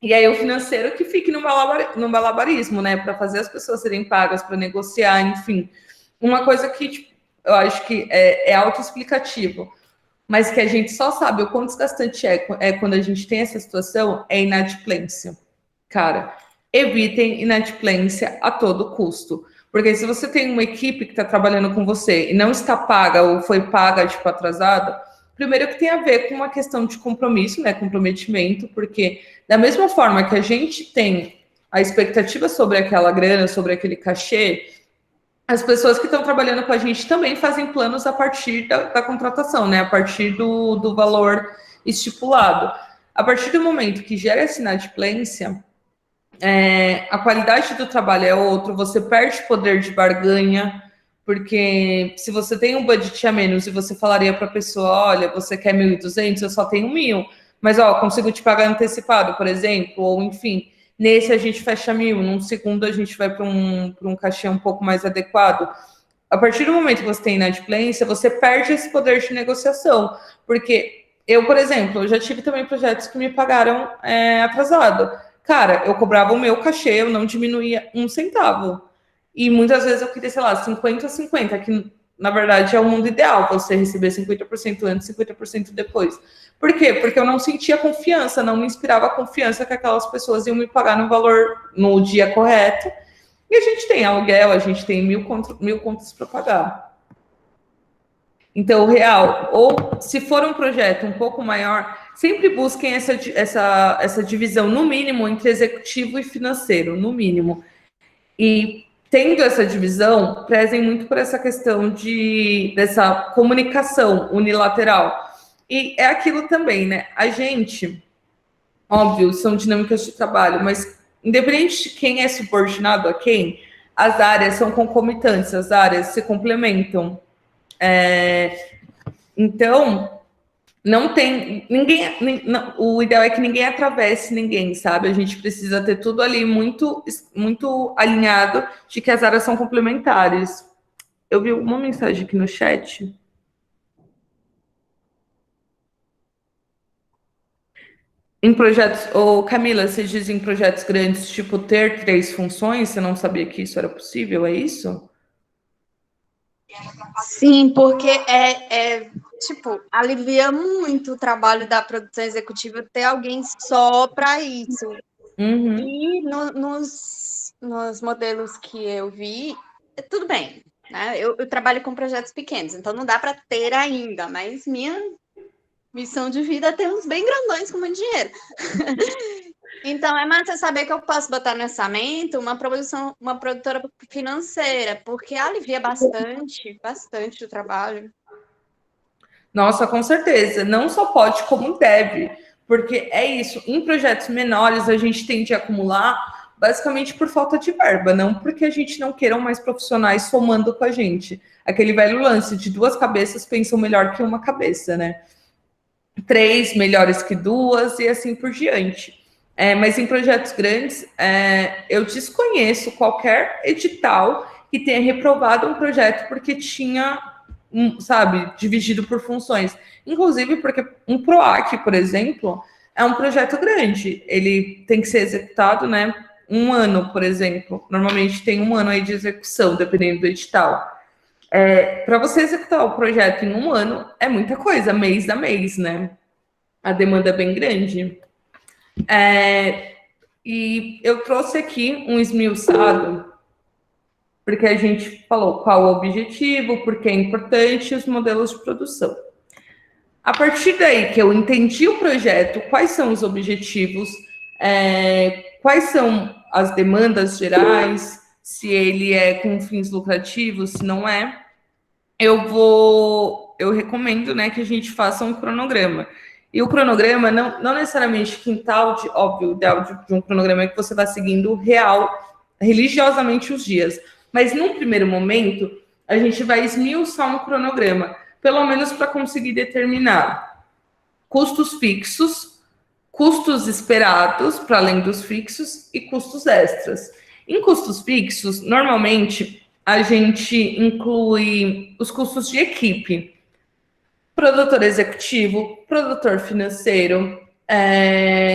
E aí o financeiro que fique no malabarismo, né? Para fazer as pessoas serem pagas, para negociar, enfim. Uma coisa que tipo, eu acho que é autoexplicativo, mas que a gente só sabe o quão desgastante é quando a gente tem essa situação, é inadimplência. Cara, evitem inadimplência a todo custo. Porque se você tem uma equipe que está trabalhando com você e não está paga ou foi paga, tipo, atrasada, primeiro que tem a ver com uma questão de compromisso, né, comprometimento, porque da mesma forma que a gente tem a expectativa sobre aquela grana, sobre aquele cachê, as pessoas que estão trabalhando com a gente também fazem planos a partir da contratação, né, a partir do valor estipulado. A partir do momento que gera essa inadimplência, a qualidade do trabalho é outro, você perde poder de barganha, porque se você tem um budget a menos e você falaria para a pessoa, olha, você quer 1.200, eu só tenho 1.000, mas consigo te pagar antecipado, por exemplo, ou enfim, nesse a gente fecha 1.000, num segundo a gente vai para um cachê um pouco mais adequado. A partir do momento que você tem inadimplência, você perde esse poder de negociação, porque eu, por exemplo, eu já tive também projetos que me pagaram atrasado. Cara, eu cobrava o meu cachê, eu não diminuía 1 centavo. E muitas vezes eu queria, sei lá, 50-50, que na verdade é o mundo ideal, você receber 50% antes e 50% depois. Por quê? Porque eu não sentia confiança, não me inspirava a confiança que aquelas pessoas iam me pagar no valor, no dia correto. E a gente tem aluguel, a gente tem mil contas para pagar. Então, real, ou se for um projeto um pouco maior, sempre busquem essa divisão, no mínimo, entre executivo e financeiro, no mínimo. E tendo essa divisão, prezem muito por essa questão dessa comunicação unilateral. E é aquilo também, né? A gente, óbvio, são dinâmicas de trabalho, mas independente de quem é subordinado a quem, as áreas são concomitantes, as áreas se complementam. Então, não tem ninguém. O ideal é que ninguém atravesse ninguém, sabe? A gente precisa ter tudo ali muito, muito alinhado de que as áreas são complementares. Eu vi uma mensagem aqui no chat. Em projetos, Camila, você diz em projetos grandes, tipo, ter 3 funções, você não sabia que isso era possível, é isso? Sim, porque tipo, alivia muito o trabalho da produção executiva ter alguém só para isso. Uhum. E nos modelos que eu vi, tudo bem, né? Eu trabalho com projetos pequenos, então não dá para ter ainda, mas minha missão de vida é ter uns bem grandões com muito dinheiro. Então, é massa saber que eu posso botar no orçamento uma produtora financeira, porque alivia bastante o trabalho. Nossa, com certeza. Não só pode, como deve. Porque é isso. Em projetos menores, a gente tende a acumular basicamente por falta de verba, não porque a gente não queira mais profissionais somando com a gente. Aquele velho lance de 2 cabeças pensam melhor que uma cabeça, né? 3 melhores que 2 e assim por diante. Mas em projetos grandes, eu desconheço qualquer edital que tenha reprovado um projeto porque tinha, sabe, dividido por funções. Inclusive porque um PROAC, por exemplo, é um projeto grande. Ele tem que ser executado, né, 1 ano, por exemplo. Normalmente tem 1 ano aí de execução, dependendo do edital. Para você executar o projeto em 1 ano, é muita coisa, mês a mês, né? A demanda é bem grande. E eu trouxe aqui um esmiuçado, porque a gente falou qual o objetivo, por que é importante, os modelos de produção. A partir daí que eu entendi o projeto, quais são os objetivos, quais são as demandas gerais, se ele é com fins lucrativos, se não é, eu recomendo, né, que a gente faça um cronograma. E o cronograma, não necessariamente quintal, óbvio, o ideal de um cronograma é que você vá seguindo religiosamente os dias. Mas, num primeiro momento, a gente vai esmiuçar um cronograma, pelo menos para conseguir determinar custos fixos, custos esperados, para além dos fixos, e custos extras. Em custos fixos, normalmente, a gente inclui os custos de equipe. Produtor executivo, produtor financeiro,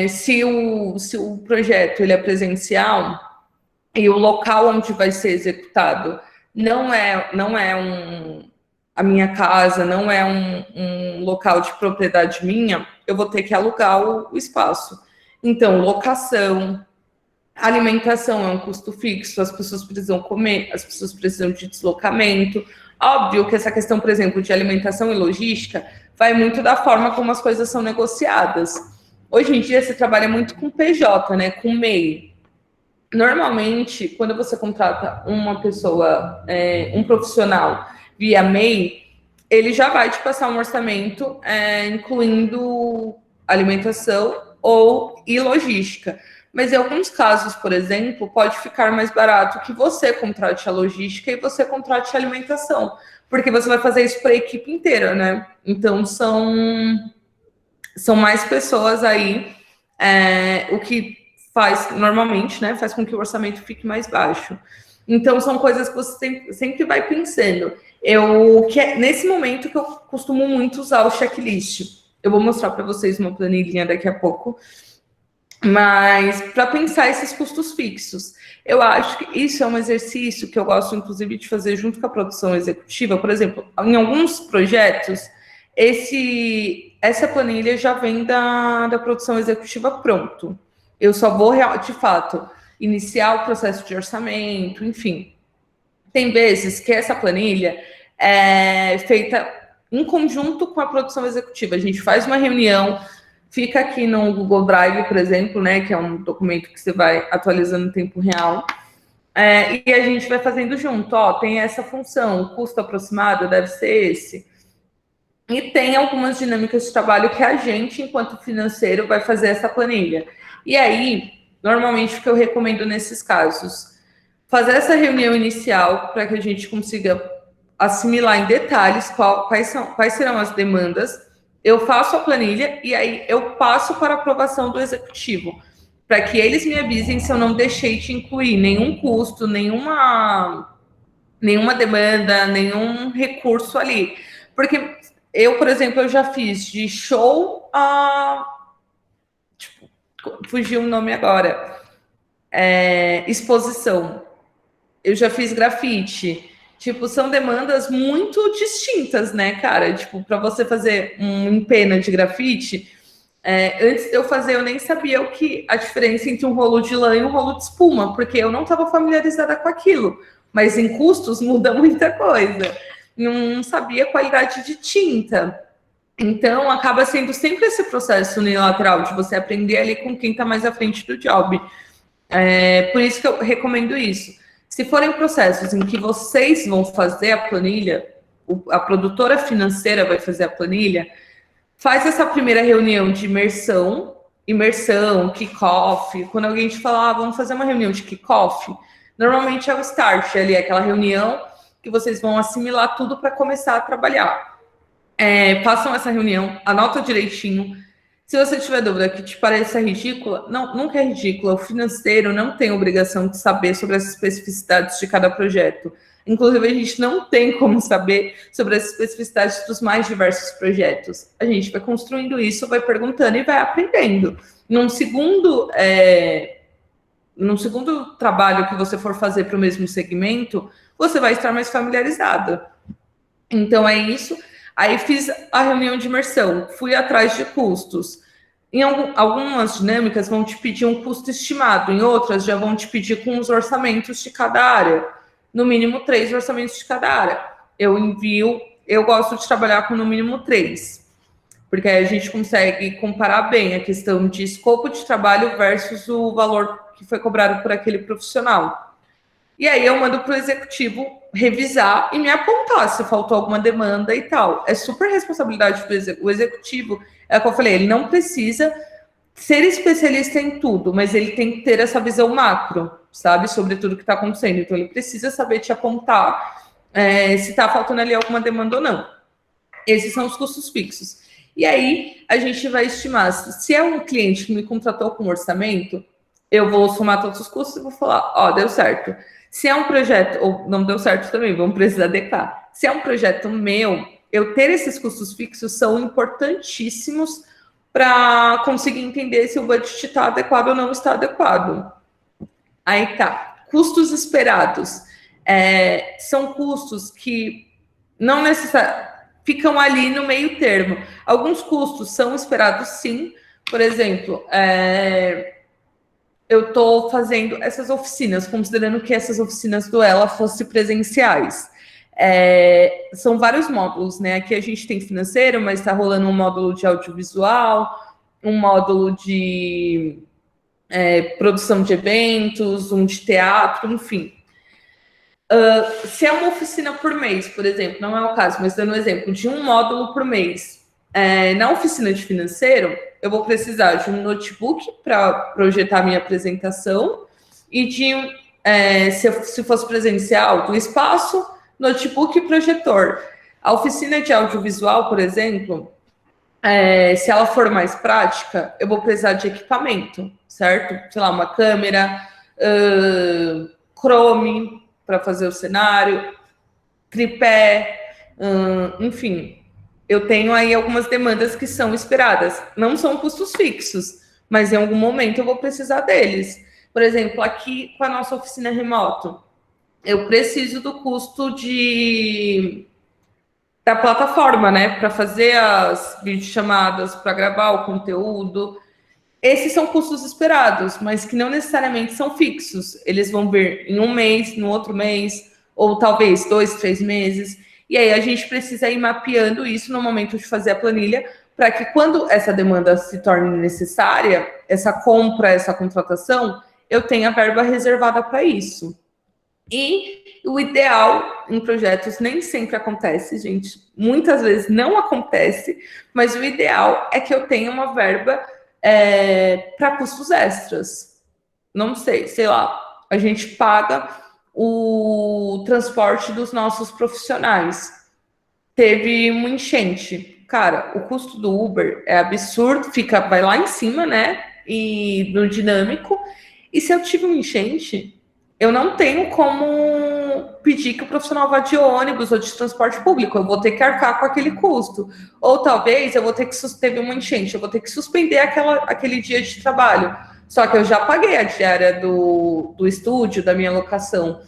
se o projeto ele é presencial e o local onde vai ser executado não é a minha casa, não é um local de propriedade minha, eu vou ter que alugar o espaço. Então, locação, alimentação é um custo fixo, as pessoas precisam comer, as pessoas precisam de deslocamento. Óbvio que essa questão, por exemplo, de alimentação e logística vai muito da forma como as coisas são negociadas. Hoje em dia, se trabalha muito com PJ, né, com MEI. Normalmente, quando você contrata uma pessoa, um profissional via MEI, ele já vai te passar um orçamento incluindo alimentação e logística. Mas em alguns casos, por exemplo, pode ficar mais barato que você contrate a logística e você contrate a alimentação, porque você vai fazer isso para a equipe inteira, né? Então, são mais pessoas aí, o que faz, normalmente, né, faz com que o orçamento fique mais baixo. Então, são coisas que você sempre vai pensando. Nesse momento que eu costumo muito usar o checklist. Eu vou mostrar para vocês uma planilhinha daqui a pouco. Mas para pensar esses custos fixos, eu acho que isso é um exercício que eu gosto, inclusive, de fazer junto com a produção executiva. Por exemplo, em alguns projetos, essa planilha já vem da produção executiva pronto. Eu só vou, de fato, iniciar o processo de orçamento, enfim. Tem vezes que essa planilha é feita em conjunto com a produção executiva. A gente faz uma reunião, fica aqui no Google Drive, por exemplo, né, que é um documento que você vai atualizando em tempo real, e a gente vai fazendo junto. Ó, tem essa função, o custo aproximado deve ser esse. E tem algumas dinâmicas de trabalho que a gente, enquanto financeiro, vai fazer essa planilha. E aí, normalmente, o que eu recomendo nesses casos? Fazer essa reunião inicial para que a gente consiga assimilar em detalhes quais serão as demandas. Eu faço a planilha e aí eu passo para aprovação do executivo, para que eles me avisem se eu não deixei de incluir nenhum custo, nenhuma demanda, nenhum recurso ali. Porque eu, por exemplo, eu já fiz de show a... Tipo, fugiu o nome agora. Exposição. Eu já fiz grafite. Tipo, são demandas muito distintas, né, cara? Tipo, para você fazer um empena de grafite, antes de eu fazer, eu nem sabia a diferença entre um rolo de lã e um rolo de espuma, porque eu não estava familiarizada com aquilo. Mas em custos muda muita coisa. Não sabia a qualidade de tinta. Então, acaba sendo sempre esse processo unilateral de você aprender ali com quem está mais à frente do job. Por isso que eu recomendo isso. Se forem processos em que vocês vão fazer a planilha, a produtora financeira vai fazer a planilha, faz essa primeira reunião de imersão, kick-off. Quando alguém te fala, vamos fazer uma reunião de kick-off, normalmente é o start ali, aquela reunião que vocês vão assimilar tudo para começar a trabalhar. Façam essa reunião, anota direitinho. Se você tiver dúvida que te pareça ridícula, não, nunca é ridícula. O financeiro não tem obrigação de saber sobre as especificidades de cada projeto. Inclusive, a gente não tem como saber sobre as especificidades dos mais diversos projetos. A gente vai construindo isso, vai perguntando e vai aprendendo. Num segundo trabalho que você for fazer para o mesmo segmento, você vai estar mais familiarizado. Então, é isso. Aí fiz a reunião de imersão, fui atrás de custos. Em algumas dinâmicas vão te pedir um custo estimado, em outras já vão te pedir com os orçamentos de cada área. No mínimo 3 orçamentos de cada área. Eu gosto de trabalhar com no mínimo 3, porque aí a gente consegue comparar bem a questão de escopo de trabalho versus o valor que foi cobrado por aquele profissional. E aí eu mando para o executivo revisar e me apontar se faltou alguma demanda e tal. É super responsabilidade do executivo. É o que eu falei, ele não precisa ser especialista em tudo, mas ele tem que ter essa visão macro, sabe, sobre tudo que está acontecendo. Então ele precisa saber te apontar se está faltando ali alguma demanda ou não. Esses são os custos fixos. E aí a gente vai estimar, se é um cliente que me contratou com orçamento, eu vou somar todos os custos e vou falar, deu certo. Se é um projeto, ou não deu certo também, vamos precisar adequar. Se é um projeto meu, eu ter esses custos fixos são importantíssimos para conseguir entender se o budget está adequado ou não está adequado. Aí tá, custos esperados. São custos que não necessariamente ficam ali no meio termo. Alguns custos são esperados sim, por exemplo, eu estou fazendo essas oficinas, considerando que essas oficinas do Ela fossem presenciais. São vários módulos, né? Aqui a gente tem financeiro, mas está rolando um módulo de audiovisual, um módulo de produção de eventos, um de teatro, enfim. Se é uma oficina por mês, por exemplo, não é o caso, mas dando um exemplo de um módulo por mês, na oficina de financeiro, eu vou precisar de um notebook para projetar minha apresentação e de, se fosse presencial, do espaço, notebook e projetor. A oficina de audiovisual, por exemplo, se ela for mais prática, eu vou precisar de equipamento, certo? Sei lá, uma câmera, Chrome para fazer o cenário, tripé, enfim. Eu tenho aí algumas demandas que são esperadas. Não são custos fixos, mas em algum momento eu vou precisar deles. Por exemplo, aqui com a nossa oficina remoto, eu preciso do custo da plataforma, né? Para fazer as videochamadas, para gravar o conteúdo. Esses são custos esperados, mas que não necessariamente são fixos. Eles vão vir em um mês, no outro mês, ou talvez 2, 3 meses. E aí a gente precisa ir mapeando isso no momento de fazer a planilha, para que quando essa demanda se torne necessária, essa compra, essa contratação, eu tenha verba reservada para isso. E o ideal em projetos nem sempre acontece, gente. Muitas vezes não acontece, mas o ideal é que eu tenha uma verba para custos extras. Não sei lá, a gente paga o transporte dos nossos profissionais. Teve uma enchente. Cara, o custo do Uber é absurdo, vai lá em cima, né? E no dinâmico. E se eu tive uma enchente, eu não tenho como pedir que o profissional vá de ônibus ou de transporte público. Eu vou ter que arcar com aquele custo. Ou talvez eu vou ter que teve uma enchente, eu vou ter que suspender aquele dia de trabalho. Só que eu já paguei a diária do estúdio, da minha locação.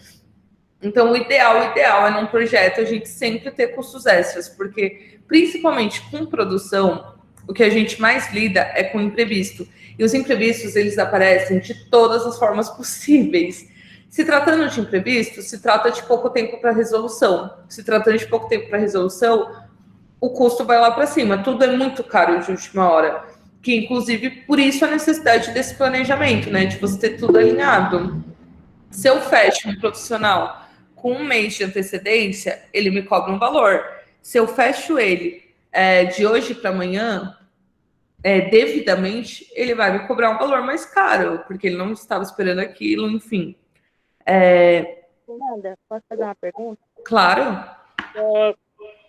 Então, o ideal é num projeto a gente sempre ter custos extras, porque, principalmente com produção, o que a gente mais lida é com imprevisto. E os imprevistos, eles aparecem de todas as formas possíveis. Se tratando de imprevisto, se trata de pouco tempo para resolução. Se tratando de pouco tempo para resolução, o custo vai lá para cima. Tudo é muito caro de última hora. Que, inclusive, por isso a necessidade desse planejamento, né? De você ter tudo alinhado. Se eu fecho um profissional com um mês de antecedência, ele me cobra um valor. Se eu fecho ele de hoje para amanhã, devidamente, ele vai me cobrar um valor mais caro, porque ele não estava esperando aquilo, enfim. Fernanda, posso fazer uma pergunta? Claro.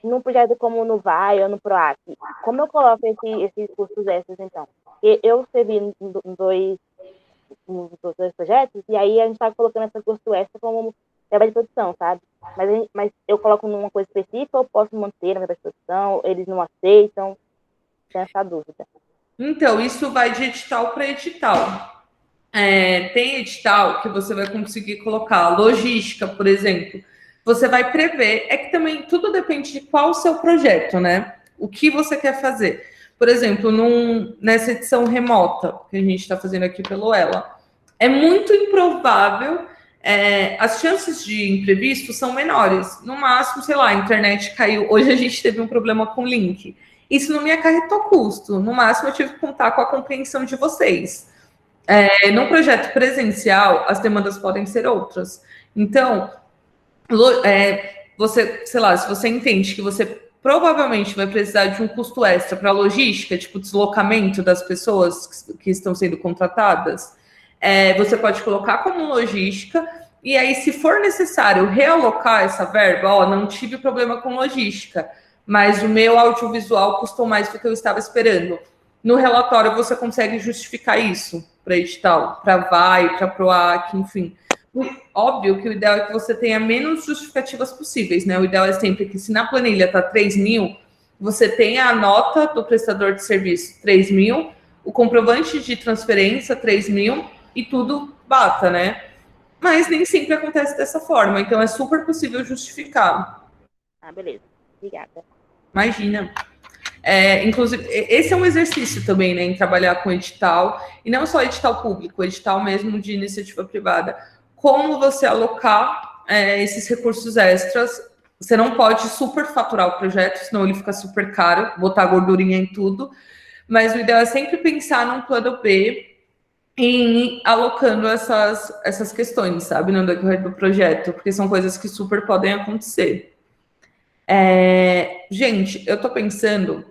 Num projeto como no Vai ou no PROAC, como eu coloco esses custos extras, então? Eu servi em dois projetos, e aí a gente está colocando essa custo extra como trabalho de produção, sabe? Mas eu coloco numa coisa específica, eu posso manter na minha produção, eles não aceitam? Tem essa dúvida. Então, isso vai de edital para edital. Tem edital que você vai conseguir colocar logística, por exemplo. Você vai prever, que também tudo depende de qual o seu projeto, né? O que você quer fazer. Por exemplo, nessa edição remota que a gente está fazendo aqui pelo Ela, é muito improvável, as chances de imprevisto são menores. No máximo, sei lá, a internet caiu. Hoje a gente teve um problema com o link. Isso não me acarretou custo. No máximo, eu tive que contar com a compreensão de vocês. Num projeto presencial, as demandas podem ser outras. Então, você, sei lá, se você entende que você provavelmente vai precisar de um custo extra para logística, tipo deslocamento das pessoas que estão sendo contratadas, você pode colocar como logística, e aí, se for necessário realocar essa verba, não tive problema com logística, mas o meu audiovisual custou mais do que eu estava esperando. No relatório, você consegue justificar isso para edital, para Vai, para PROAC, enfim. Óbvio que o ideal é que você tenha menos justificativas possíveis, né? O ideal é sempre que, se na planilha está 3 mil, você tenha a nota do prestador de serviço 3 mil, o comprovante de transferência 3 mil e tudo bata, né? Mas nem sempre acontece dessa forma, então é super possível justificar. Beleza. Obrigada. Imagina. Inclusive, esse é um exercício também, né, em trabalhar com edital, e não só edital público, edital mesmo de iniciativa privada. Como você alocar esses recursos extras? Você não pode superfaturar o projeto, senão ele fica super caro, botar gordurinha em tudo, mas o ideal é sempre pensar num plano B e ir alocando essas questões, sabe, no decorrer do projeto, porque são coisas que super podem acontecer. Gente, eu tô pensando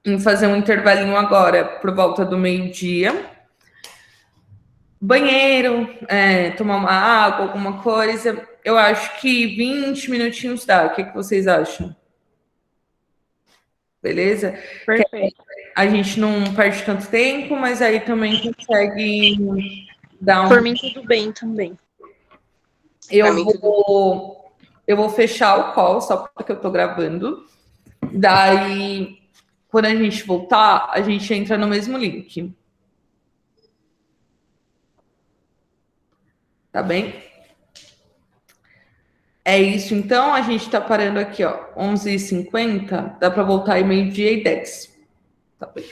em fazer um intervalinho agora, por volta do meio-dia. Banheiro, tomar uma água, alguma coisa. Eu acho que 20 minutinhos dá. O que vocês acham? Beleza? Perfeito. A gente não perde tanto tempo, mas aí também consegue dar um... Por mim, tudo bem também. Eu vou fechar o call, só porque eu tô gravando. Daí, quando a gente voltar, a gente entra no mesmo link. Tá bem? É isso, então. A gente tá parando aqui, ó, 11h50. Dá para voltar aí meio-dia e 10. Tá bem.